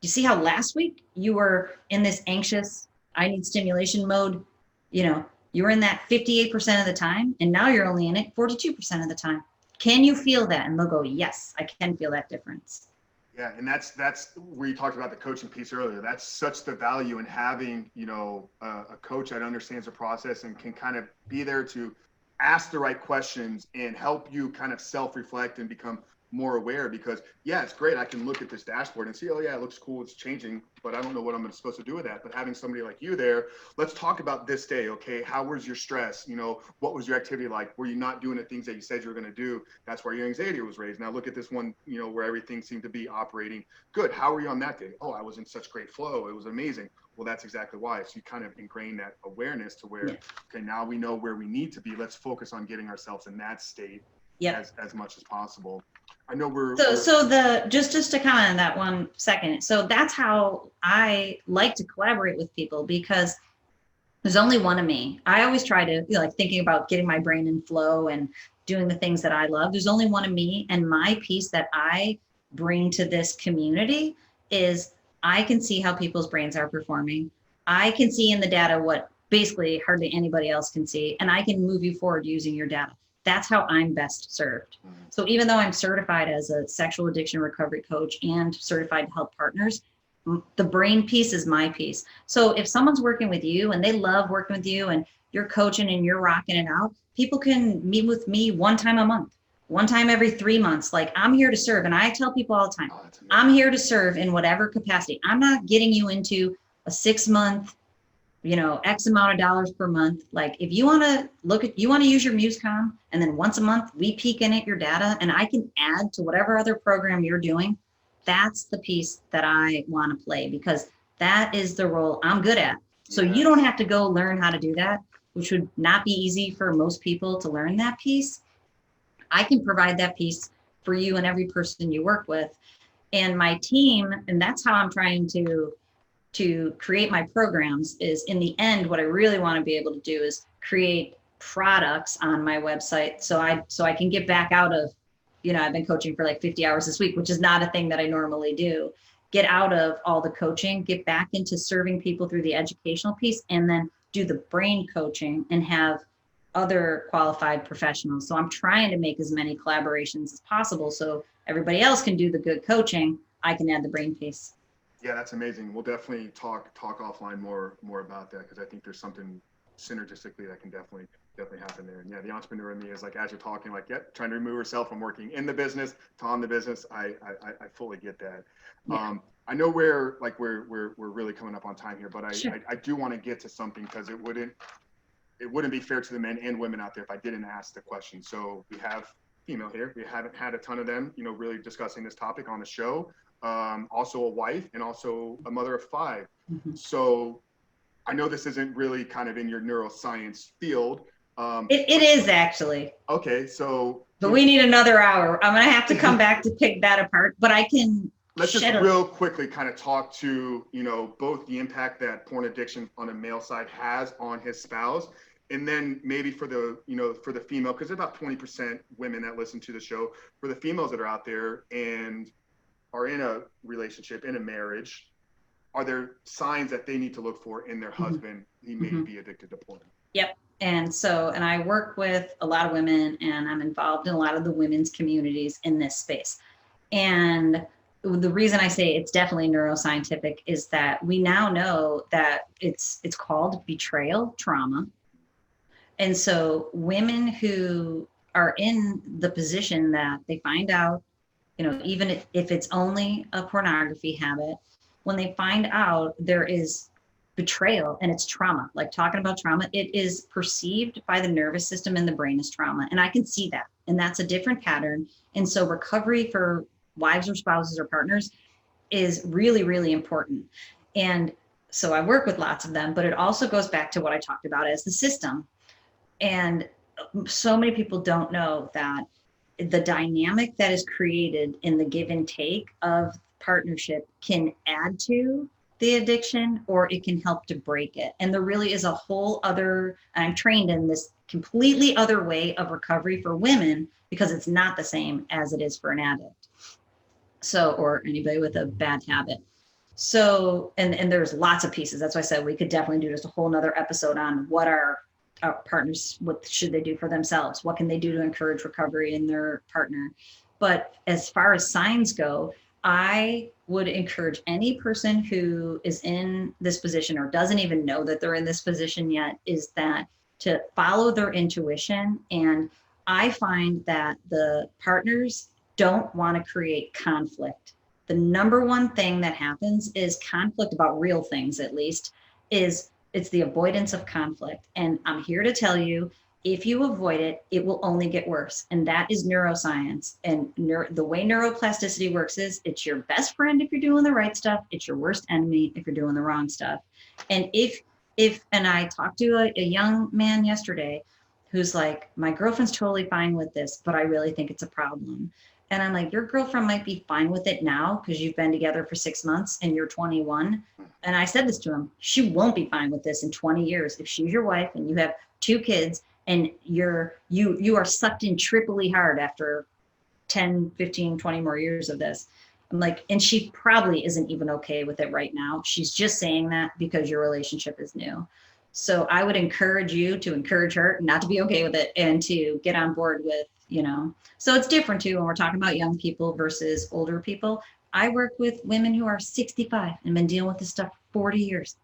You see how last week you were in this anxious, I need stimulation mode, you were in that 58% of the time, and now you're only in it 42% of the time. Can you feel that? And they'll go, yes, I can feel that difference. Yeah, and that's where you talked about the coaching piece earlier. That's such the value in having, a coach that understands the process and can kind of be there to ask the right questions and help you kind of self-reflect and become more aware. Because it's great, I can look at this dashboard and see, oh yeah, it looks cool, it's changing, but I don't know what I'm supposed to do with that. But having somebody like you there, let's talk about this day. Okay, how was your stress? What was your activity like? Were you not doing the things that you said you were going to do? That's where your anxiety was raised. Now look at this one, where everything seemed to be operating good. How were you on that day? Oh, I was in such great flow, it was amazing. Well, that's exactly why. So you kind of ingrain that awareness to where, okay, now we know where we need to be. Let's focus on getting ourselves in that state as much as possible. I know just to comment on that 1 second. So that's how I like to collaborate with people, because there's only one of me. I always try to, like, thinking about getting my brain in flow and doing the things that I love. There's only one of me, and my piece that I bring to this community is I can see how people's brains are performing. I can see in the data what basically hardly anybody else can see, and I can move you forward using your data. That's how I'm best served. So even though I'm certified as a sexual addiction recovery coach and certified to help partners, the brain piece is my piece. So if someone's working with you and they love working with you and you're coaching and you're rocking it out, people can meet with me 1 time a month, 1 time every 3 months. Like, I'm here to serve. And I tell people all the time, I'm here to serve in whatever capacity. I'm not getting you into a 6 month, X amount of dollars per month. Like, if you want to you want to use your MuseCom, and then once a month we peek in at your data and I can add to whatever other program you're doing, that's the piece that I want to play, because that is the role I'm good at. So you don't have to go learn how to do that, which would not be easy for most people to learn that piece. I can provide that piece for you and every person you work with. And my team, and that's how I'm trying to create my programs, is in the end, what I really want to be able to do is create products on my website. So I can get back out of, I've been coaching for like 50 hours this week, which is not a thing that I normally do. Get out of all the coaching, get back into serving people through the educational piece, and then do the brain coaching and have other qualified professionals. So I'm trying to make as many collaborations as possible, so everybody else can do the good coaching. I can add the brain piece. Yeah, that's amazing. We'll definitely talk offline more about that, because I think there's something synergistically that can definitely happen there. And yeah, the entrepreneur in me is like, as you're talking, like, trying to remove herself from working in the business to on the business. I fully get that. Yeah. I know we're really coming up on time here, but Sure. I do want to get to something, because it wouldn't be fair to the men and women out there if I didn't ask the question. So we have female here. We haven't had a ton of them, really discussing this topic on the show. Also a wife, and also a mother of 5. Mm-hmm. So I know this isn't really kind of in your neuroscience field. It is actually. Okay, so. But we need another hour. I'm going to have to come back to pick that apart, but I can. Let's just real quickly kind of talk to, both the impact that porn addiction on a male side has on his spouse, and then maybe for the, for the female, because there's about 20% women that listen to the show, for the females that are out there and are in a relationship, in a marriage, are there signs that they need to look for in their husband? He may be addicted to porn. Yep. And I work with a lot of women, and I'm involved in a lot of the women's communities in this space. And the reason I say it's definitely neuroscientific is that we now know that it's called betrayal trauma. And so women who are in the position that they find out, even if it's only a pornography habit, when they find out there is betrayal and it's trauma, like talking about trauma, it is perceived by the nervous system and the brain as trauma. And I can see that. And that's a different pattern. And so recovery for wives or spouses or partners is really, really important. And so I work with lots of them, but it also goes back to what I talked about as the system. And so many people don't know that the dynamic that is created in the give and take of partnership can add to the addiction, or it can help to break it. And there really is a whole other, I'm trained in this completely other way of recovery for women, because it's not the same as it is for an addict. So, or anybody with a bad habit. So, and there's lots of pieces. That's why I said we could definitely do just a whole nother episode on what our partners, what should they do for themselves? What can they do to encourage recovery in their partner? But as far as signs go, I would encourage any person who is in this position or doesn't even know that they're in this position yet, is that to follow their intuition. And I find that the partners don't want to create conflict. The number one thing that happens is conflict about real things, at least, is it's the avoidance of conflict. And I'm here to tell you, if you avoid it, it will only get worse. And that is neuroscience. And the way neuroplasticity works is it's your best friend if you're doing the right stuff. It's your worst enemy if you're doing the wrong stuff. And and I talked to a young man yesterday who's like, my girlfriend's totally fine with this, but I really think it's a problem. And I'm like, your girlfriend might be fine with it now because you've been together for 6 months and you're 21. And I said this to him, she won't be fine with this in 20 years. If she's your wife and you have 2 kids and you are sucked in triply hard after 10, 15, 20 more years of this. I'm like, and she probably isn't even okay with it right now. She's just saying that because your relationship is new. So I would encourage you to encourage her not to be okay with it and to get on board with, so it's different too when we're talking about young people versus older people. I work with women who are 65 and been dealing with this stuff for 40 years.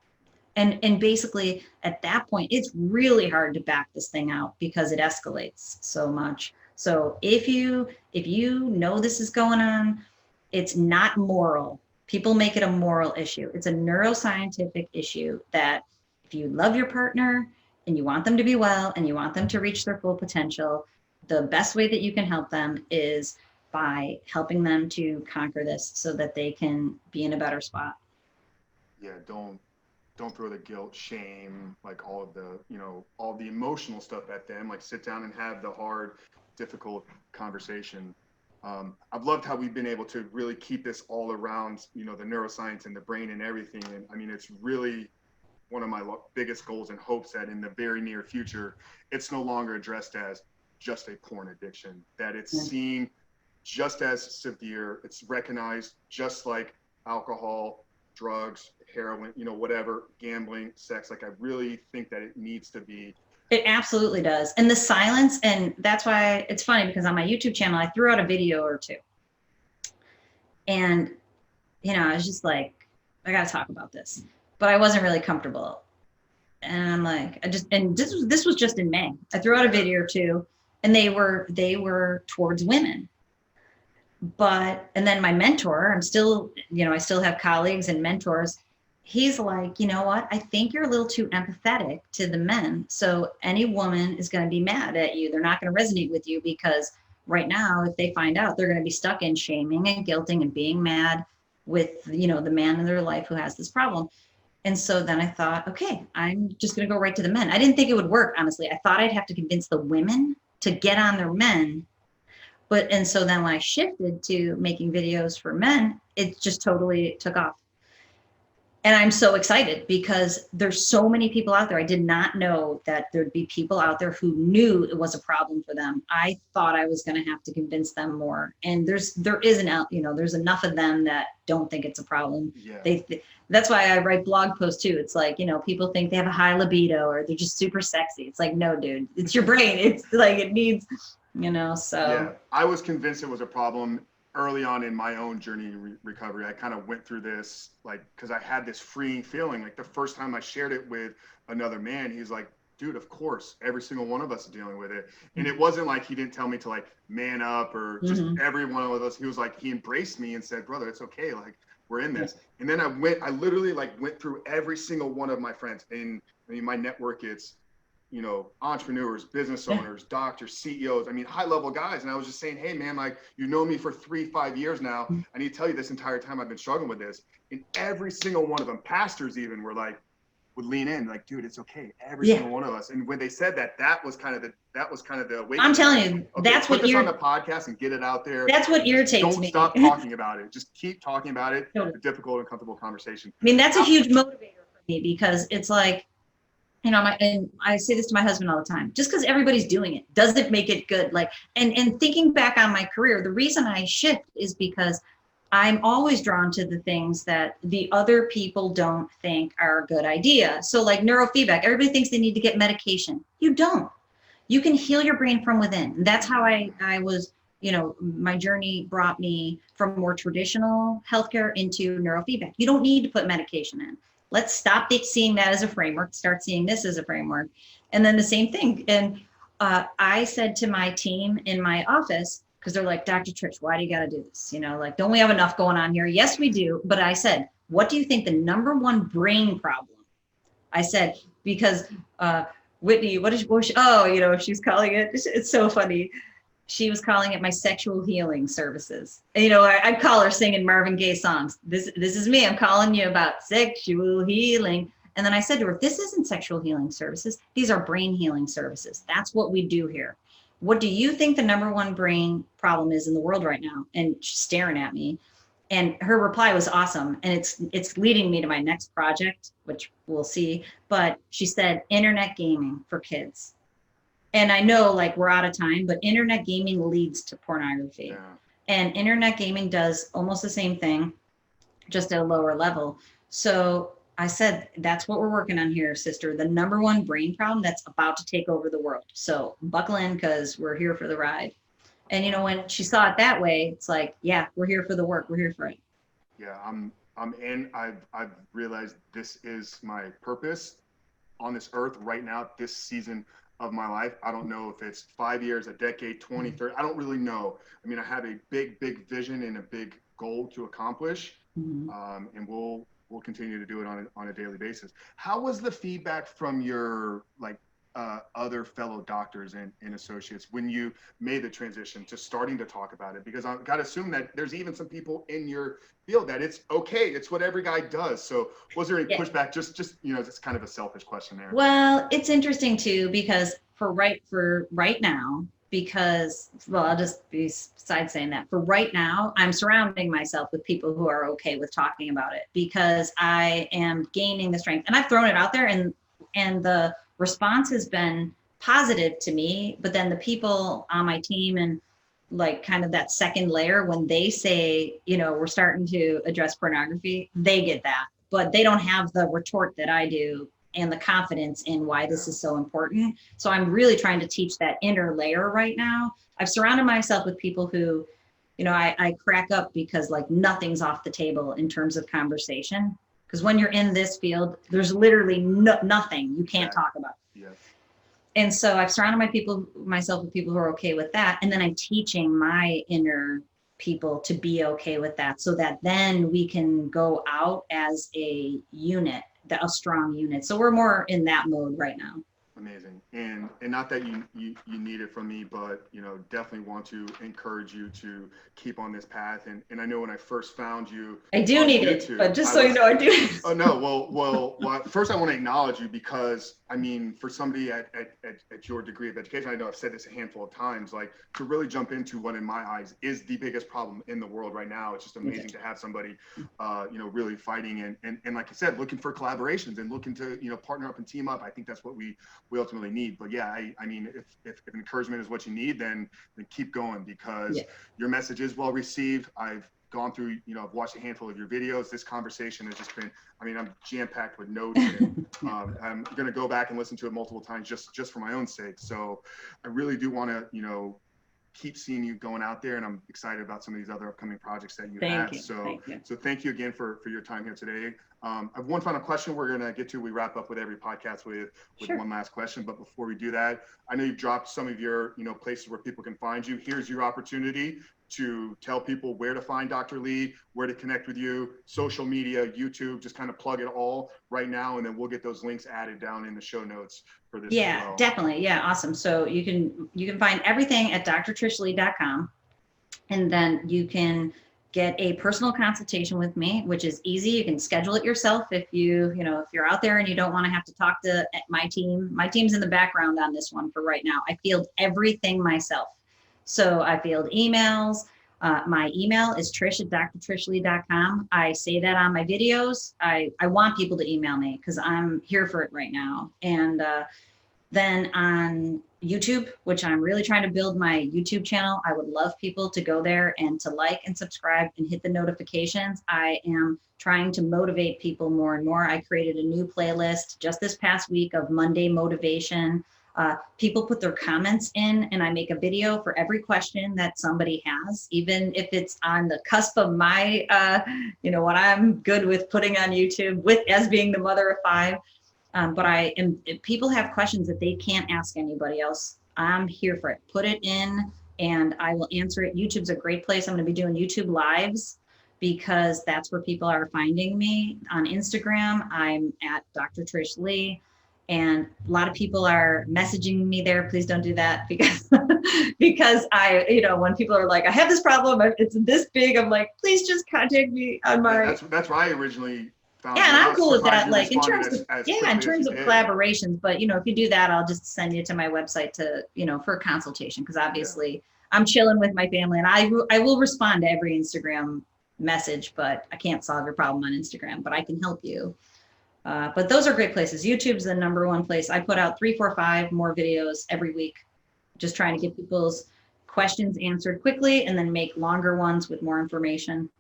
And basically at that point, it's really hard to back this thing out because it escalates so much. So if you know this is going on, it's not moral. People make it a moral issue. It's a neuroscientific issue that if you love your partner and you want them to be well and you want them to reach their full potential, the best way that you can help them is by helping them to conquer this so that they can be in a better spot. Yeah, don't throw the guilt, shame, like all of the, all the emotional stuff at them. Like sit down and have the hard, difficult conversation. I've loved how we've been able to really keep this all around, the neuroscience and the brain and everything. And I mean, it's really one of my biggest goals and hopes that in the very near future, it's no longer addressed as just a porn addiction, that it's seen just as severe. It's recognized just like alcohol, drugs, heroin, whatever, gambling, sex. Like I really think that it needs to be. It absolutely does. And the silence, and that's why it's funny because on my YouTube channel, I threw out a video or two. And, I was just like, I got to talk about this, but I wasn't really comfortable. And I'm like, this was just in May. I threw out a video or two and they were towards women. And then my mentor, I still have colleagues and mentors. He's like, you know what? I think you're a little too empathetic to the men. So any woman is going to be mad at you. They're not going to resonate with you because right now, if they find out, they're going to be stuck in shaming and guilting and being mad with, the man in their life who has this problem. And so then I thought, okay, I'm just going to go right to the men. I didn't think it would work, honestly. I thought I'd have to convince the women to get on their men. And so then when I shifted to making videos for men, it just totally took off. And I'm so excited because there's so many people out there. I did not know that there'd be people out there who knew it was a problem for them. I thought I was going to have to convince them more. And there's enough of them that don't think it's a problem. Yeah. That's why I write blog posts too. It's like, people think they have a high libido or they're just super sexy. It's like, no, dude, it's your brain. It's like, it needs, so. Yeah, I was convinced it was a problem early on in my own journey in recovery. I kind of went through this, like, because I had this freeing feeling. Like the first time I shared it with another man, he's like, dude, of course, every single one of us is dealing with it. And it wasn't like he didn't tell me to like man up or just every one of us. He was like, he embraced me and said, brother, it's okay. Like we're in this. And then I literally like went through every single one of my friends. And I mean, my network, it's, entrepreneurs, business owners, doctors, CEOs, high level guys. And I was just saying, hey man, like, me for 3-5 years now. I need to tell you this entire time I've been struggling with this. And every single one of them, pastors even, were like, would lean in like, dude, it's okay. Every single one of us. And when they said that, that was kind of the awakening. I'm telling you, okay, that's what you're on the podcast and get it out there. That's what irritates me. Don't stop talking about it. Just keep talking about it. The difficult and comfortable conversation. That's a huge motivator for me because it's like, and I say this to my husband all the time, just because everybody's doing it doesn't make it good. Like, and thinking back on my career, the reason I shift is because I'm always drawn to the things that the other people don't think are a good idea. So like neurofeedback, everybody thinks they need to get medication. You don't. You can heal your brain from within. That's how I was, my journey brought me from more traditional healthcare into neurofeedback. You don't need to put medication in. Let's stop seeing that as a framework, start seeing this as a framework. And then the same thing. And I said to my team in my office, because they're like, Dr. Trish, why do you got to do this? Like, don't we have enough going on here? Yes, we do. But I said, what do you think the number one brain problem? I said, because Whitney, she's calling it, it's so funny. She was calling it my sexual healing services. And, I'd call her singing Marvin Gaye songs. This is me. I'm calling you about sexual healing. And then I said to her, this isn't sexual healing services. These are brain healing services. That's what we do here. what do you think the number one brain problem is in the world right now? And she's staring at me. And her reply was awesome. And it's leading me to my next project, which we'll see. But she said, internet gaming for kids. And I know like we're out of time, but internet gaming leads to pornography. Yeah. And internet gaming does almost the same thing, just at a lower level. So I said, that's what we're working on here, sister. The number one brain problem that's about to take over the world. So buckle in, because we're here for the ride. And, you know, when she saw it that way, it's like, yeah, we're here for the work. We're here for it. Yeah, I'm in. I've realized this is my purpose on this earth right now, this season of my life. I don't know if it's 5 years, a decade, 20, 30. I don't really know. I mean, I have a big vision and a big goal to accomplish, and we'll continue to do it on a daily basis. How was the feedback from your other fellow doctors and associates when you made the transition to starting to talk about it? Because I've got to assume that there's even some people in your field that it's okay, it's what every guy does. So was there any pushback? Just it's kind of a selfish question there. Well, it's interesting too, because for right now, because, well, I'll just be side saying that for right now, I'm surrounding myself with people who are okay with talking about it, because I am gaining the strength, and I've thrown it out there, and the response has been positive to me. But then the people on my team and like kind of that second layer, when they say, you know, we're starting to address pornography, they get that, but they don't have the retort that I do and the confidence in why this is so important. So I'm really trying to teach that inner layer right now. I've surrounded myself with people who, you know, I crack up because like nothing's off the table in terms of conversation. Because when you're in this field, there's literally nothing you can't talk about. Yeah. And so I've surrounded myself with people who are okay with that. And then I'm teaching my inner people to be okay with that, so that then we can go out as a unit, a strong unit. So we're more in that mode right now. Amazing. And not that you need it from me, but, you know, definitely want to encourage you to keep on this path. And I know when I first found you, I do need YouTube, it, but just so you know, I do. Oh, no. Well, first I want to acknowledge you, because, I mean, for somebody at your degree of education, I know I've said this a handful of times, like, to really jump into what in my eyes is the biggest problem in the world right now. It's just amazing to have somebody, really fighting and like I said, looking for collaborations and looking to, partner up and team up. I think that's what we ultimately need. But yeah, I mean, if encouragement is what you need, then keep going, because your message is well received. I've gone through, I've watched a handful of your videos. This conversation has just been, I mean, I'm jam-packed with notes, and I'm going to go back and listen to it multiple times just for my own sake. So I really do want to, keep seeing you going out there, and I'm excited about some of these other upcoming projects that you have. So thank you again for your time here today. I have one final question we're going to get to. We wrap up with every podcast with one last question. But before we do that, I know you've dropped some of your, places where people can find you. Here's your opportunity to tell people where to find Dr. Leigh, where to connect with you, social media, YouTube, just kind of plug it all right now. And then we'll get those links added down in the show notes for this. Yeah, as well. Definitely. Yeah. Awesome. So you can find everything at drtrishleigh.com. And then you can get a personal consultation with me, which is easy. You can schedule it yourself if if you're out there and you don't want to have to talk to my team. My team's in the background on this one for right now. I field everything myself. So I field emails. My email is trish@drtrishleigh.com. I say that on my videos. I want people to email me because I'm here for it right now. And then on YouTube, which I'm really trying to build my YouTube channel, I would love people to go there and to like and subscribe and hit the notifications. I am trying to motivate people more and more. I created a new playlist just this past week of Monday motivation. People put their comments in, and I make a video for every question that somebody has, even if it's on the cusp of my, what I'm good with putting on YouTube as being the mother of 5. But if people have questions that they can't ask anybody else, I'm here for it. Put it in and I will answer it. YouTube's a great place. I'm going to be doing YouTube lives because that's where people are finding me. On Instagram, I'm at Dr. Trish Leigh. And a lot of people are messaging me there. Please don't do that because when people are like, I have this problem, it's this big, I'm like, please just contact me on my. That's why I originally Yeah, and I'm cool with that. Like in responded terms of, as yeah, in quickly as terms you of did. collaborations, but if you do that, I'll just send you to my website to, for a consultation. Cause obviously I'm chilling with my family and I will respond to every Instagram message, but I can't solve your problem on Instagram, but I can help you. But those are great places. YouTube's the number one place. I put out 3, 4, 5 more videos every week, just trying to get people's questions answered quickly and then make longer ones with more information.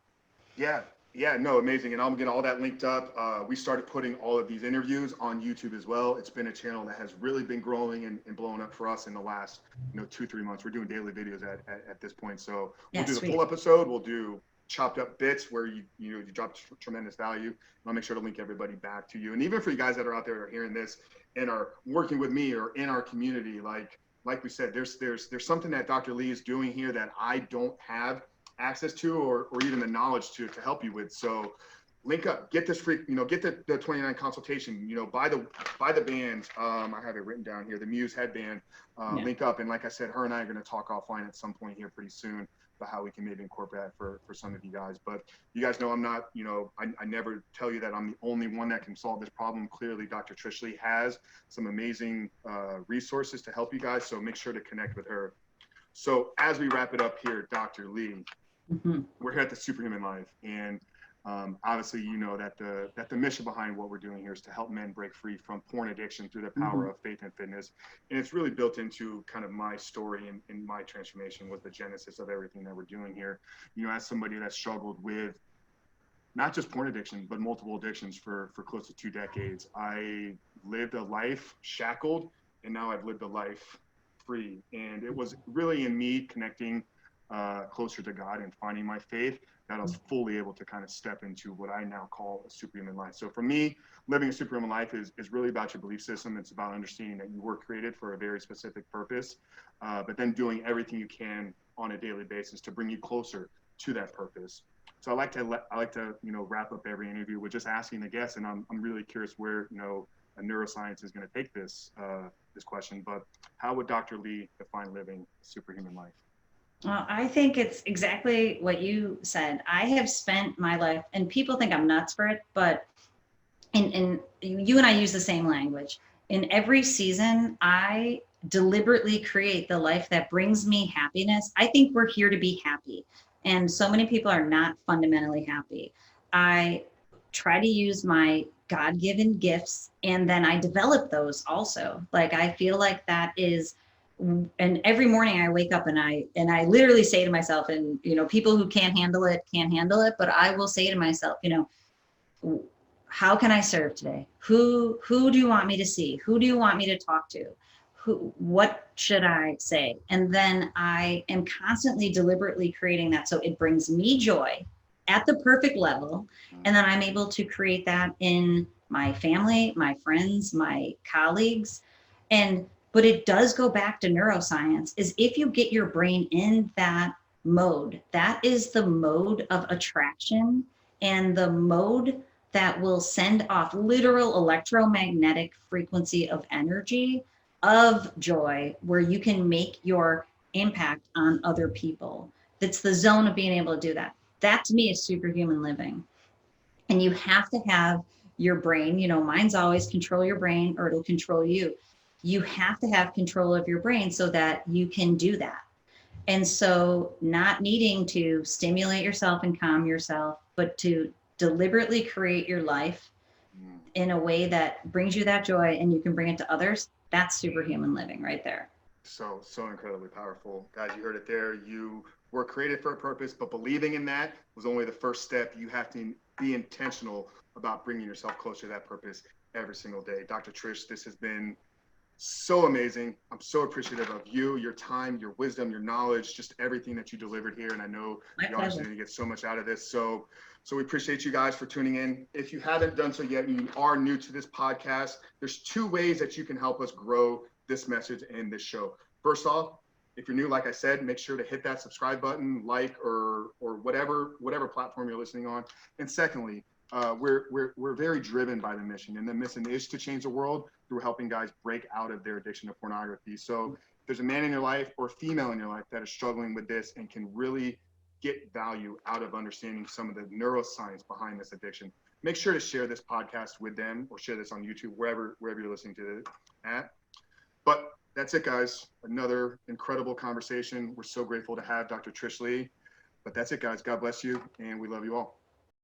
Yeah, no, amazing. And I'll get all that linked up. We started putting all of these interviews on YouTube as well. It's been a channel that has really been growing and blowing up for us in the last, 2-3 months. We're doing daily videos at this point. So we'll do the full episode. We'll do chopped up bits where you drop tremendous value. And I'll make sure to link everybody back to you. And even for you guys that are out there that are hearing this and are working with me or in our community, like we said, there's something that Dr. Leigh is doing here that I don't have access to or even the knowledge to help you with. So link up, get this free, get the 29 consultation, buy the bands. I have it written down here, the Muse headband, link up. And like I said, her and I are going to talk offline at some point here pretty soon about how we can maybe incorporate that for some of you guys. But you guys know I'm not, I never tell you that I'm the only one that can solve this problem. Clearly, Dr. Trish Leigh has some amazing resources to help you guys. So make sure to connect with her. So as we wrap it up here, Dr. Leigh, we're here at the Superhuman Life, and obviously, that the mission behind what we're doing here is to help men break free from porn addiction through the power of faith and fitness. And it's really built into kind of my story and my transformation was the genesis of everything that we're doing here. As somebody that struggled with not just porn addiction, but multiple addictions for close to 2 decades, I lived a life shackled, and now I've lived a life free. And it was really in me connecting closer to God and finding my faith that I was fully able to kind of step into what I now call a superhuman life. So for me, living a superhuman life is really about your belief system. It's about understanding that you were created for a very specific purpose, but then doing everything you can on a daily basis to bring you closer to that purpose. So I like to wrap up every interview with just asking the guests, and I'm really curious where a neuroscience is going to take this question. But how would Dr. Leigh define living a superhuman life? Well, I think it's exactly what you said. I have spent my life, and people think I'm nuts for it, but and you and I use the same language. In every season, I deliberately create the life that brings me happiness. I think we're here to be happy. And so many people are not fundamentally happy. I try to use my God-given gifts, and then I develop those also. Like I feel like that is, and every morning I wake up and I literally say to myself, and people who can't handle it, but I will say to myself, how can I serve today? Who do you want me to see? Who do you want me to talk to? What should I say? And then I am constantly deliberately creating that so it brings me joy at the perfect level. And then I'm able to create that in my family, my friends, my colleagues. But it does go back to neuroscience, is if you get your brain in that mode, that is the mode of attraction and the mode that will send off literal electromagnetic frequency of energy, of joy, where you can make your impact on other people. That's the zone of being able to do that. That to me is superhuman living. And you have to have your brain, mine's always control your brain or it'll control you. You have to have control of your brain so that you can do that. And so not needing to stimulate yourself and calm yourself, but to deliberately create your life in a way that brings you that joy and you can bring it to others, that's superhuman living right there. So incredibly powerful. Guys, you heard it there. You were created for a purpose, but believing in that was only the first step. You have to be intentional about bringing yourself closer to that purpose every single day. Dr. Trish, this has been so amazing. I'm so appreciative of you, your time, your wisdom, your knowledge, just everything that you delivered here. And I know the audience is going to get so much out of this. So we appreciate you guys for tuning in. If you haven't done so yet, and you are new to this podcast, there's 2 ways that you can help us grow this message and this show. First off, if you're new, like I said, make sure to hit that subscribe button, like, or whatever platform you're listening on. And secondly, we're very driven by the mission, and the mission is to change the world through helping guys break out of their addiction to pornography. So if there's a man in your life or female in your life that is struggling with this and can really get value out of understanding some of the neuroscience behind this addiction, make sure to share this podcast with them, or share this on YouTube, wherever you're listening to it at. But that's it, guys. Another incredible conversation. We're so grateful to have Dr. Trish Leigh. But that's it, guys. God bless you, and we love you all.